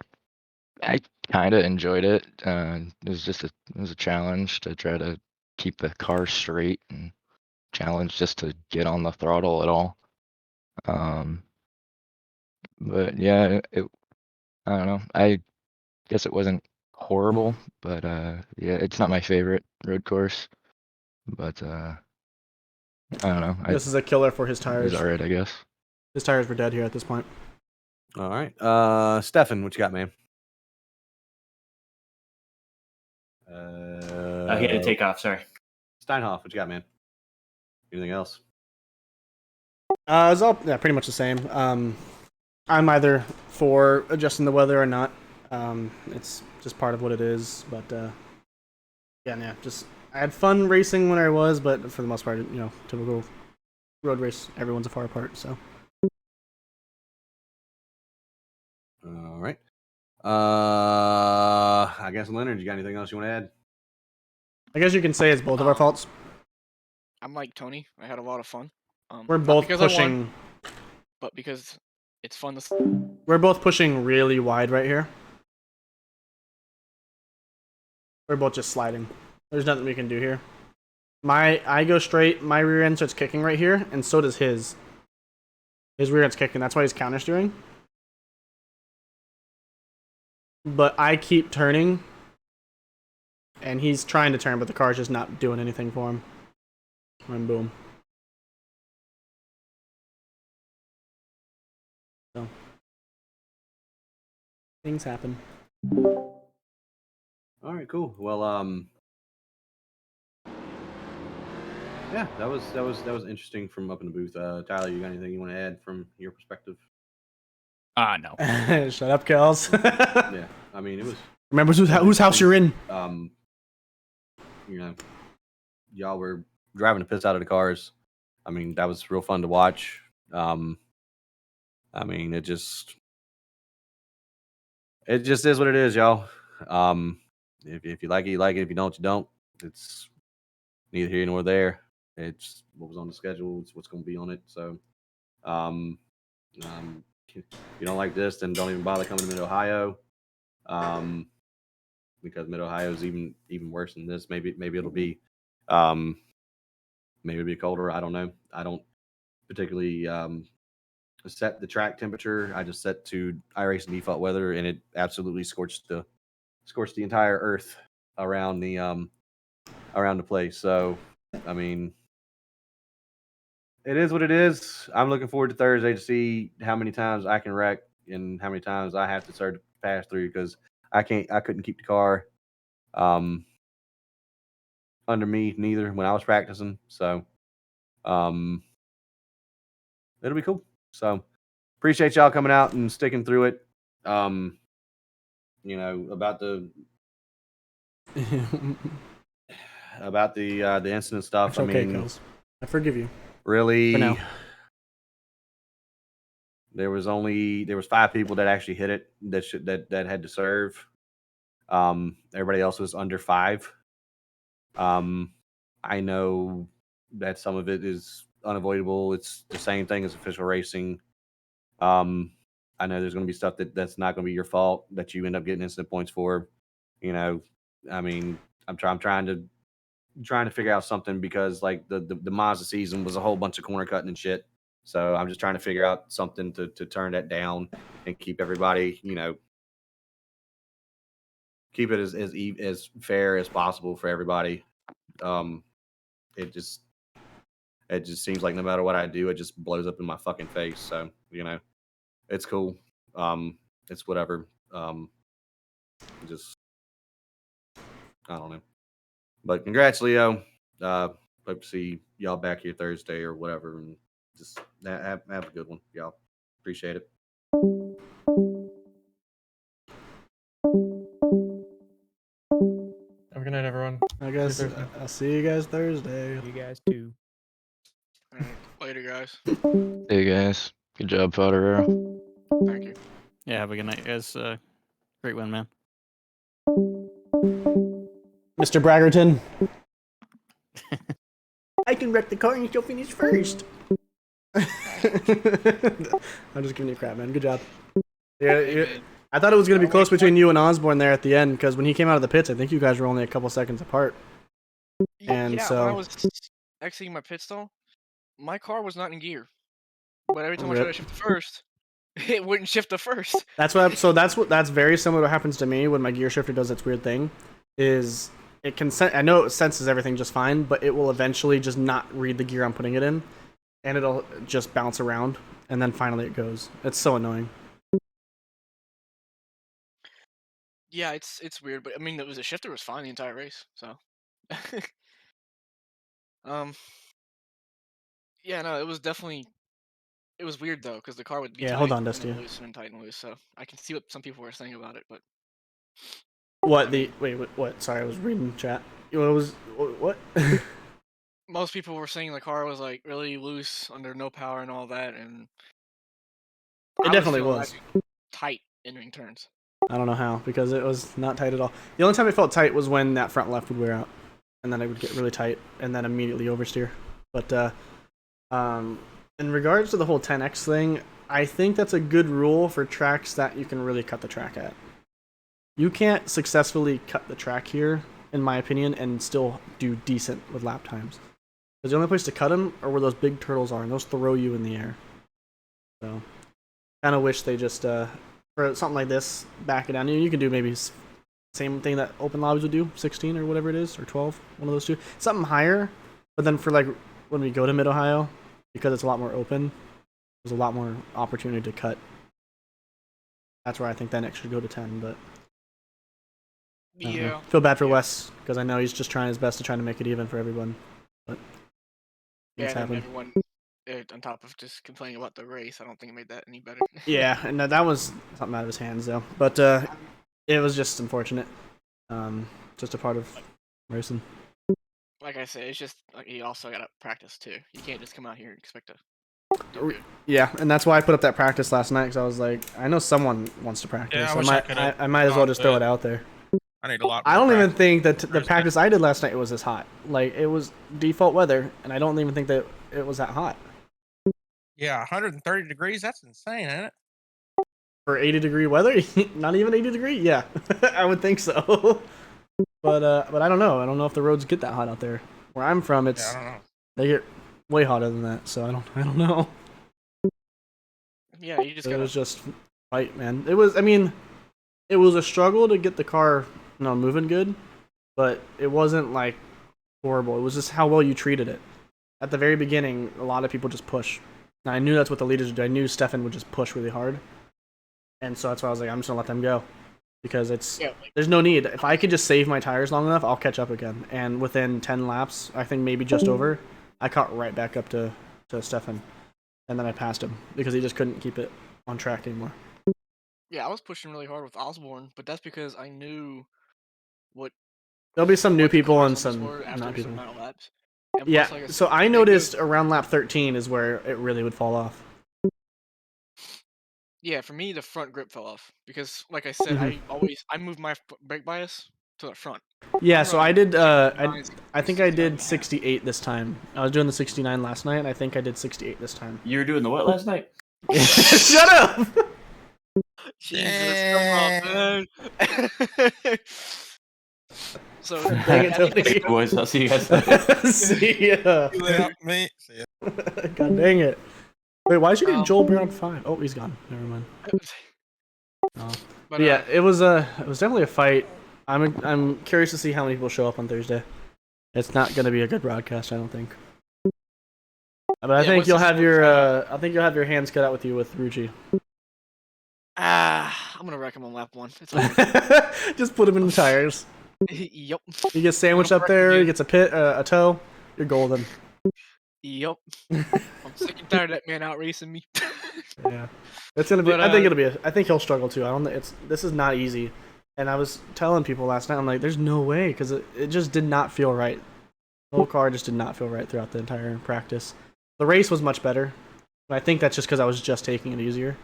I kind of enjoyed it. It was just it was a challenge to try to keep the car straight and challenge just to get on the throttle at all. But yeah, I don't know. I guess it wasn't horrible, but yeah, it's not my favorite road course. But I don't know.
This is a killer for his
It
tires.
was alright, I guess.
His tires were dead here at this point.
All right. Stefan, what you got, man?
He had to take off. Sorry.
Steinhoff, what you got, man? Anything else?
It's all pretty much the same. I'm either for adjusting the weather or not. It's just part of what it is. But yeah, just I had fun racing when I was, but for the most part, typical road race, everyone's a far apart. So.
All right. I guess Leonard, you got anything else you want to add?
I guess you can say it's both of our faults.
I'm like Tony. I had a lot of fun.
We're
not
both
because I
pushing.
won, but because it's fun to.
We're both pushing really wide right here. We're both just sliding. There's nothing we can do here. I go straight, my rear end starts kicking right here, and so does his. His rear end's kicking, that's why he's counter steering. But I keep turning, and he's trying to turn, but the car's just not doing anything for him. And boom. So. Things happen.
All right, cool. Well, yeah, that was interesting from up in the booth. Tyler, you got anything you want to add from your perspective?
No.
Shut up, Kels.
Yeah, I mean, it was.
Remember whose house you're in.
Y'all were driving the piss out of the cars. I mean, that was real fun to watch. I mean, it just is what it is, y'all. If you like it, you like it. If you don't, you don't. It's neither here nor there. It's what was on the schedule. It's what's going to be on it. So, if you don't like this, then don't even bother coming to Mid Ohio. Because Mid Ohio is even worse than this. Maybe it'll be, maybe it'll be colder. I don't know. I don't particularly set the track temperature. I just set to iRacing default weather, and it absolutely scorched the entire earth around the place. So, I mean, it is what it is. I'm looking forward to Thursday to see how many times I can wreck and how many times I have to start to pass through, because I couldn't keep the car under me neither when I was practicing. So it'll be cool. So appreciate y'all coming out and sticking through it. You know, about the incident stuff.
It's
I
okay,
mean,
Kels. I forgive you.
really,
For now.
there was 5 people that actually hit it that had to serve. Everybody else was under 5. I know that some of it is unavoidable. It's the same thing as official racing. I know there's going to be stuff that's not going to be your fault that you end up getting incident points for. You know, I mean, I'm trying to figure out something because like the Mazda season was a whole bunch of corner cutting and shit. So I'm just trying to figure out something to turn that down and keep everybody, you know, keep it as fair as possible for everybody. It just seems like no matter what I do, it just blows up in my fucking face. So, you know, it's cool. It's whatever. Just I don't know. But congrats, Leo. Hope to see y'all back here Thursday or whatever, and just have a good one, y'all. Appreciate it.
Have a good night, everyone.
I guess
See you Thursday.
I'll see you guys Thursday.
You guys too.
Later, guys.
Hey guys, good job, Fodderero.
Thank you.
Yeah, have a good night, guys. Great win, man.
Mr. Braggerton. I can wreck the car and you still finish first. I'm just giving you crap, man. Good job. Yeah, I thought it was going to be close between you and Osborne there at the end because when he came out of the pits, I think you guys were only a couple seconds apart. And
Yeah,
so
when I was exiting my pit stall, my car was not in gear. But every time I tried to shift to first, it wouldn't shift to first.
that's very similar to what happens to me when my gear shifter does its weird thing. Is it can I know it senses everything just fine, but it will eventually just not read the gear I'm putting it in, and it'll just bounce around, and then finally it goes. It's so annoying.
Yeah, it's weird, but I mean, the shifter was fine the entire race, so. Yeah, no, it was definitely. It was weird though, because the car would be
Yeah,
tight
hold on,
and
Dusty.
then loose and then tight and loose. So I can see what some people were saying about it, but.
What wait, what? Sorry, I was reading chat. What?
Most people were saying the car was like really loose under no power and all that, and
It definitely was.
tight entering turns.
I don't know how, because it was not tight at all. The only time it felt tight was when that front left would wear out, and then it would get really tight, and then immediately oversteer. But in regards to the whole 10x thing, I think that's a good rule for tracks that you can really cut the track at. You can't successfully cut the track here, in my opinion, and still do decent with lap times. Because the only place to cut them are where those big turtles are, and those throw you in the air. So, kind of wish they just, for something like this, back it down. You can do maybe same thing that open lobbies would do, 16 or whatever it is, or 12, one of those two. Something higher, but then for like when we go to Mid-Ohio, because it's a lot more open, there's a lot more opportunity to cut. That's where I think that next should go to 10, but...
Yeah.
Feel bad for Wes, because I know he's just trying his best to try to make it even for everyone. But
Yeah,
it's
and
happened.
everyone, on top of just complaining about the race, I don't think it made that any better.
Yeah, and that was something out of his hands, though. But it was just unfortunate. Just a part of racing.
Like I said, it's just like you also gotta practice too. You can't just come out here and expect to. do good.
Yeah, and that's why I put up that practice last night, because I was like, I know someone wants to practice.
Yeah, I wish I could've
I might as well
gone
just
to
throw
it.
it out there.
I need a lot.
I
more
don't even
practice.
think that the practice I did last night was this hot. Like, it was default weather, and I don't even think that it was that hot.
Yeah, 130 degrees. That's insane, isn't it?
For 80-degree weather? Not even 80 degree? Yeah, I would think so. But I don't know. I don't know if the roads get that hot out there. Where I'm from, it's
I don't know.
they get way hotter than that. So I don't know.
Yeah, you just
It
gotta.
was just fight, man. It was. I mean, it was a struggle to get the car, moving good, but it wasn't like horrible. It was just how well you treated it. At the very beginning, a lot of people just push. And I knew that's what the leaders would do. I knew Stefan would just push really hard, and so that's why I was like, I'm just gonna let them go. because it's
Yeah,
there's no need. If I could just save my tires long enough, I'll catch up again. And within 10 laps, I think maybe just over, I caught right back up to Stefan, and then I passed him because he just couldn't keep it on track anymore.
Yeah, I was pushing really hard with Osborne, but that's because I knew what
There'll be some new
what the
people
cars
and
on this
some
were
not
after some
people.
amount of laps. And
Yeah,
plus, like I
so
said,
I
they go.
noticed around lap 13 is where it really would fall off.
Yeah, for me, the front grip fell off because, like I said,
Mhm.
I move my brake bias to the front.
Yeah,
I'm
so I
running
did.
69,
I think I
69
did
and a half.
68 this time. I was doing the 69 last night, and I think I did 68 this time.
You were doing the what last night?
Shut up!
Jesus, come on, man. So
Dang it, Tony.
Boys, I'll see you guys later.
See ya.
You lay out, mate. See ya.
God dang it! Wait, why is you getting
Um,
Joel Brown 5? Oh, he's gone. Never mind. Oh.
But,
But yeah, it was definitely a fight. I'm curious to see how many people show up on Thursday. It's not going to be a good broadcast, I don't think. But I think you'll have your hands cut out with you with Ruchi.
I'm gonna wreck him on lap 1. It's over.
Just put him in the tires.
Yup.
You get sandwiched up there. He gets a toe. You're golden.
Yup. I'm sick and tired of that man out racing me.
Yeah, it's gonna be.
But,
I think it'll be. I think he'll struggle too. I don't. This is not easy. And I was telling people last night, I'm like, there's no way because it just did not feel right. The whole car just did not feel right throughout the entire practice. The race was much better, but I think that's just because I was just taking it easier.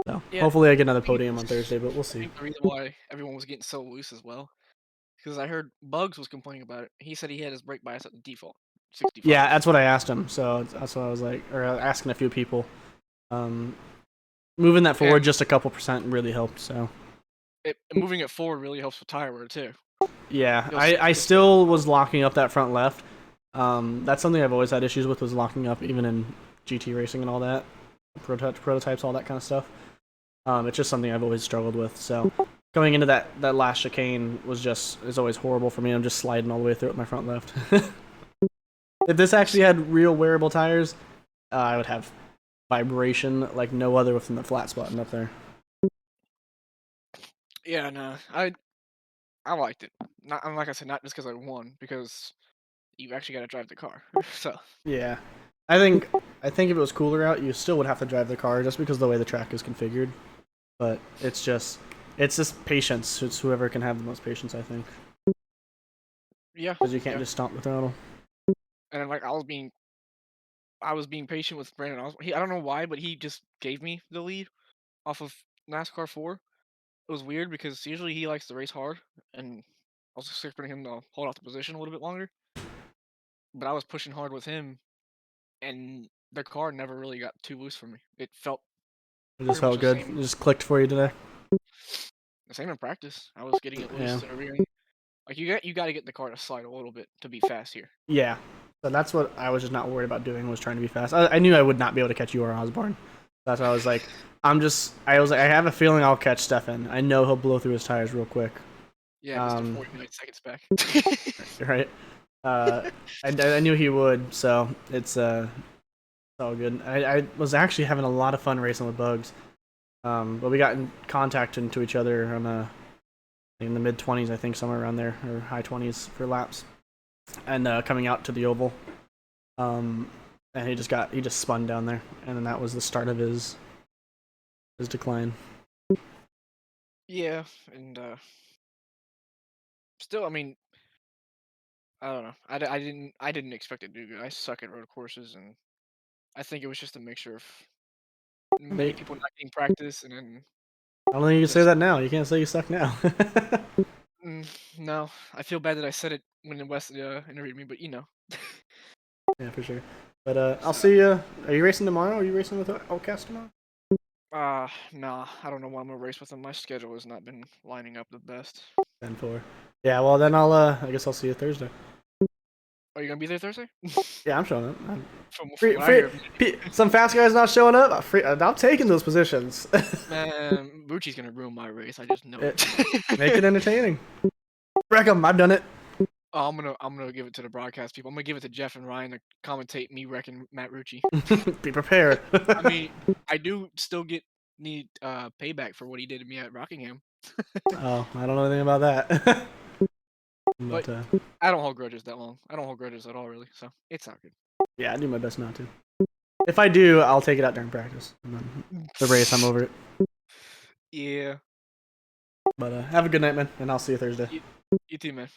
So
Yeah,
hopefully I get another podium on Thursday, but we'll
I
see.
think the reason why everyone was getting so loose as well, because I heard Bugs was complaining about it. He said he had his brake bias at the default, 65.
Yeah, that's what I asked him. So that's what I was like, or asking a few people. Moving that forward just a couple percent really helped. So
Moving it forward really helps with tire wear too.
yeah,
You'll see
I still was locking up that front left. That's something I've always had issues with, was locking up even in GT racing and all that, prototypes, all that kind of stuff. It's just something I've always struggled with. So going into that last chicane is always horrible for me. I'm just sliding all the way through with my front left. If this actually had real wearable tires, I would have vibration like no other within the flat spot and up there.
Yeah, no, I liked it. Not like I said, not just because I won, because you actually got to drive the car. So
Yeah, I think if it was cooler out, you still would have to drive the car just because of the way the track is configured. But it's just patience. It's whoever can have the most patience, I think.
yeah,
Because you can't just stomp the throttle.
and then, like I was being patient with Brandon Osborne. I don't know why, but he just gave me the lead off of NASCAR 4. It was weird because usually he likes to race hard, and I was expecting him to hold off the position a little bit longer. But I was pushing hard with him, and the car never really got too loose for me. It felt
It just
pretty much
felt
the
good.
same.
It just clicked for you today.
The same in practice. I was getting it loose
Yeah.
and everything. Like you got to get the car to slide a little bit to be fast here.
Yeah. So that's what I was just not worried about doing, was trying to be fast. I knew I would not be able to catch you or Osborne. That's why I was like, I have a feeling I'll catch Stefan. I know he'll blow through his tires real quick.
Yeah, Mr. 49 seconds back.
Right. I knew he would, so it's all good. I was actually having a lot of fun racing with Bugs. But we got in contact into each other on in the mid 20s, I think, somewhere around there, or high 20s for laps, and coming out to the oval, and he just spun down there, and then that was the start of his decline.
Yeah, and still, I mean, I don't know. I didn't expect it to do good. I suck at road courses, and I think it was just a mixture of many people not getting practice, and then
I don't think you can say that now. You can't say you suck now.
no, I feel bad that I said it when Wes interviewed me, but you know.
Yeah, for sure. But I'll see you. Are you racing tomorrow? Are you racing with Outcast tomorrow?
Nah, I don't know what I'm gonna race with him. My schedule has not been lining up the best.
10-4. Yeah, well then I guess I'll see you Thursday.
Are you gonna be there Thursday?
Yeah, I'm showing up.
From what I hear,
some fast guys not showing up. I'm taking those positions.
man, Bucci's gonna ruin my race. I just know it.
Make it entertaining. Wreck 'em. I've done it.
Oh, I'm gonna give it to the broadcast people. I'm gonna give it to Jeff and Ryan to commentate me wrecking Matt Rucci.
Be prepared.
I mean, I do still need payback for what he did to me at Rockingham.
Oh, I don't know anything about that.
But I don't hold grudges that long. I don't hold grudges at all, really. So it's not good.
Yeah, I do my best not to. If I do, I'll take it out during practice. And then the race, I'm over it.
Yeah.
But have a good night, man, and I'll see you Thursday.
You too, man.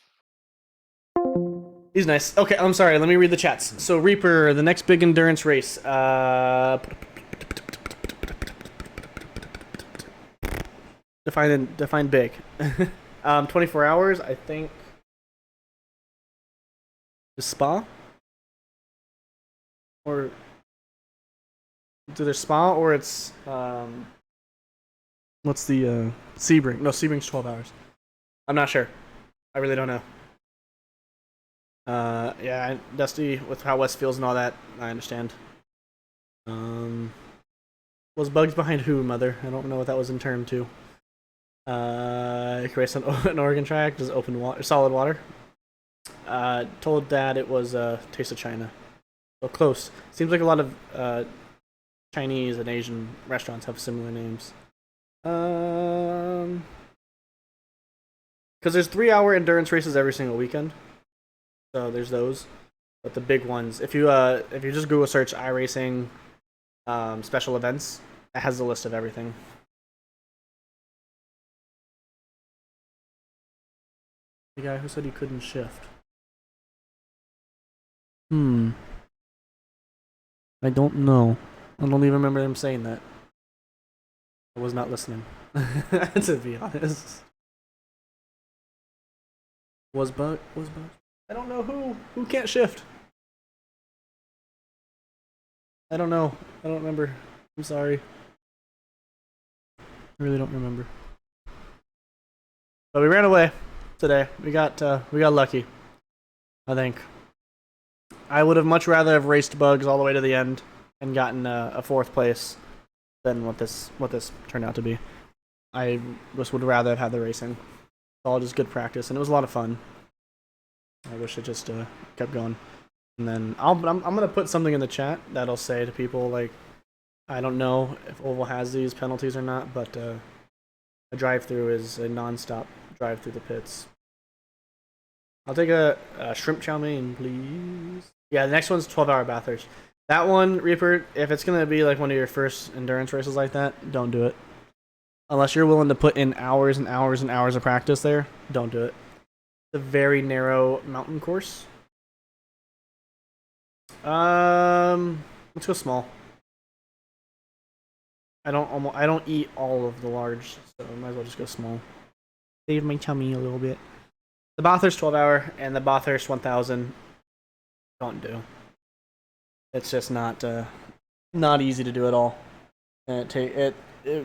He's nice. Okay, I'm sorry. Let me read the chats. So Reaper, the next big endurance race. Define big. 24 hours, I think. The Spa? Or it's either Spa or it's what's the Sebring? No, Sebring's 12 hours. I'm not sure. I really don't know. Yeah, Dusty, with how West feels and all that, I understand. Was bugs behind who, Mother? I don't know what that was in term to. Race on an Oregon track, just open water, solid water. Told Dad it was Taste of China. So close. Seems like a lot of Chinese and Asian restaurants have similar names. Because there's 3-hour endurance races every single weekend. So there's those. But the big ones, if you just Google search iRacing special events, it has a list of everything. The guy who said he couldn't shift. I don't know. I don't even remember him saying that. I was not listening, to be honest. Was bug? I don't know who can't shift. I don't know. I don't remember. I'm sorry. I really don't remember. But we ran away today. We got lucky, I think. I would have much rather have raced bugs all the way to the end and gotten a 4th place than what this turned out to be. I just would rather have had the racing. It's all just good practice, and it was a lot of fun. I wish it just kept going. And then I'm gonna put something in the chat that'll say to people like, I don't know if Oval has these penalties or not, but a drive-through is a non-stop drive through the pits. I'll take a shrimp chow mein, please. Yeah, the next one's 12-hour Bathurst. That one, Reaper, if it's going to be like one of your first endurance races like that, don't do it. Unless you're willing to put in hours and hours and hours of practice there, don't do it. It's a very narrow mountain course. Let's go small. I don't eat all of the large, so I might as well just go small. Save my tummy a little bit. The Bathurst 12-hour and the Bathurst 1000 don't do. It's just not easy to do at all. And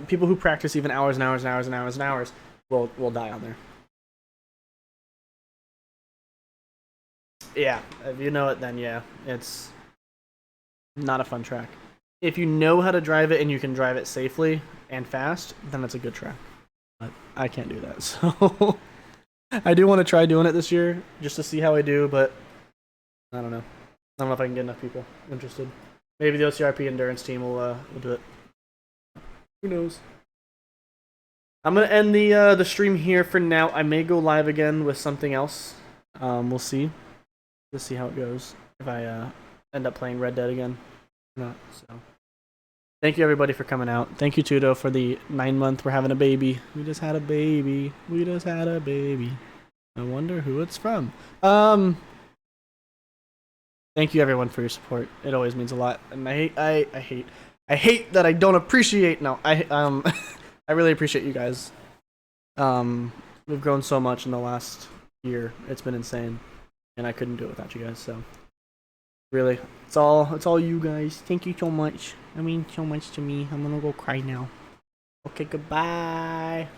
people who practice even hours and hours and hours and hours and hours will die on there. Yeah, if you know it, then yeah, it's not a fun track. If you know how to drive it and you can drive it safely and fast, then it's a good track. But I can't do that, so I do want to try doing it this year just to see how I do, but I don't know. I don't know if I can get enough people interested. Maybe the OCRP endurance team will do it. Who knows? I'm gonna end the stream here for now. I may go live again with something else. We'll see. Let's see how it goes. If I end up playing Red Dead again or not. So, thank you everybody for coming out. Thank you Tudo for the 9-month. We're having a baby. We just had a baby. We just had a baby. I wonder who it's from. Thank you everyone for your support. It always means a lot. And I hate that I don't appreciate. No, I really appreciate you guys. We've grown so much in the last year. It's been insane, and I couldn't do it without you guys. So, really, it's all you guys. Thank you so much. I mean, so much to me. I'm gonna go cry now. Okay, goodbye.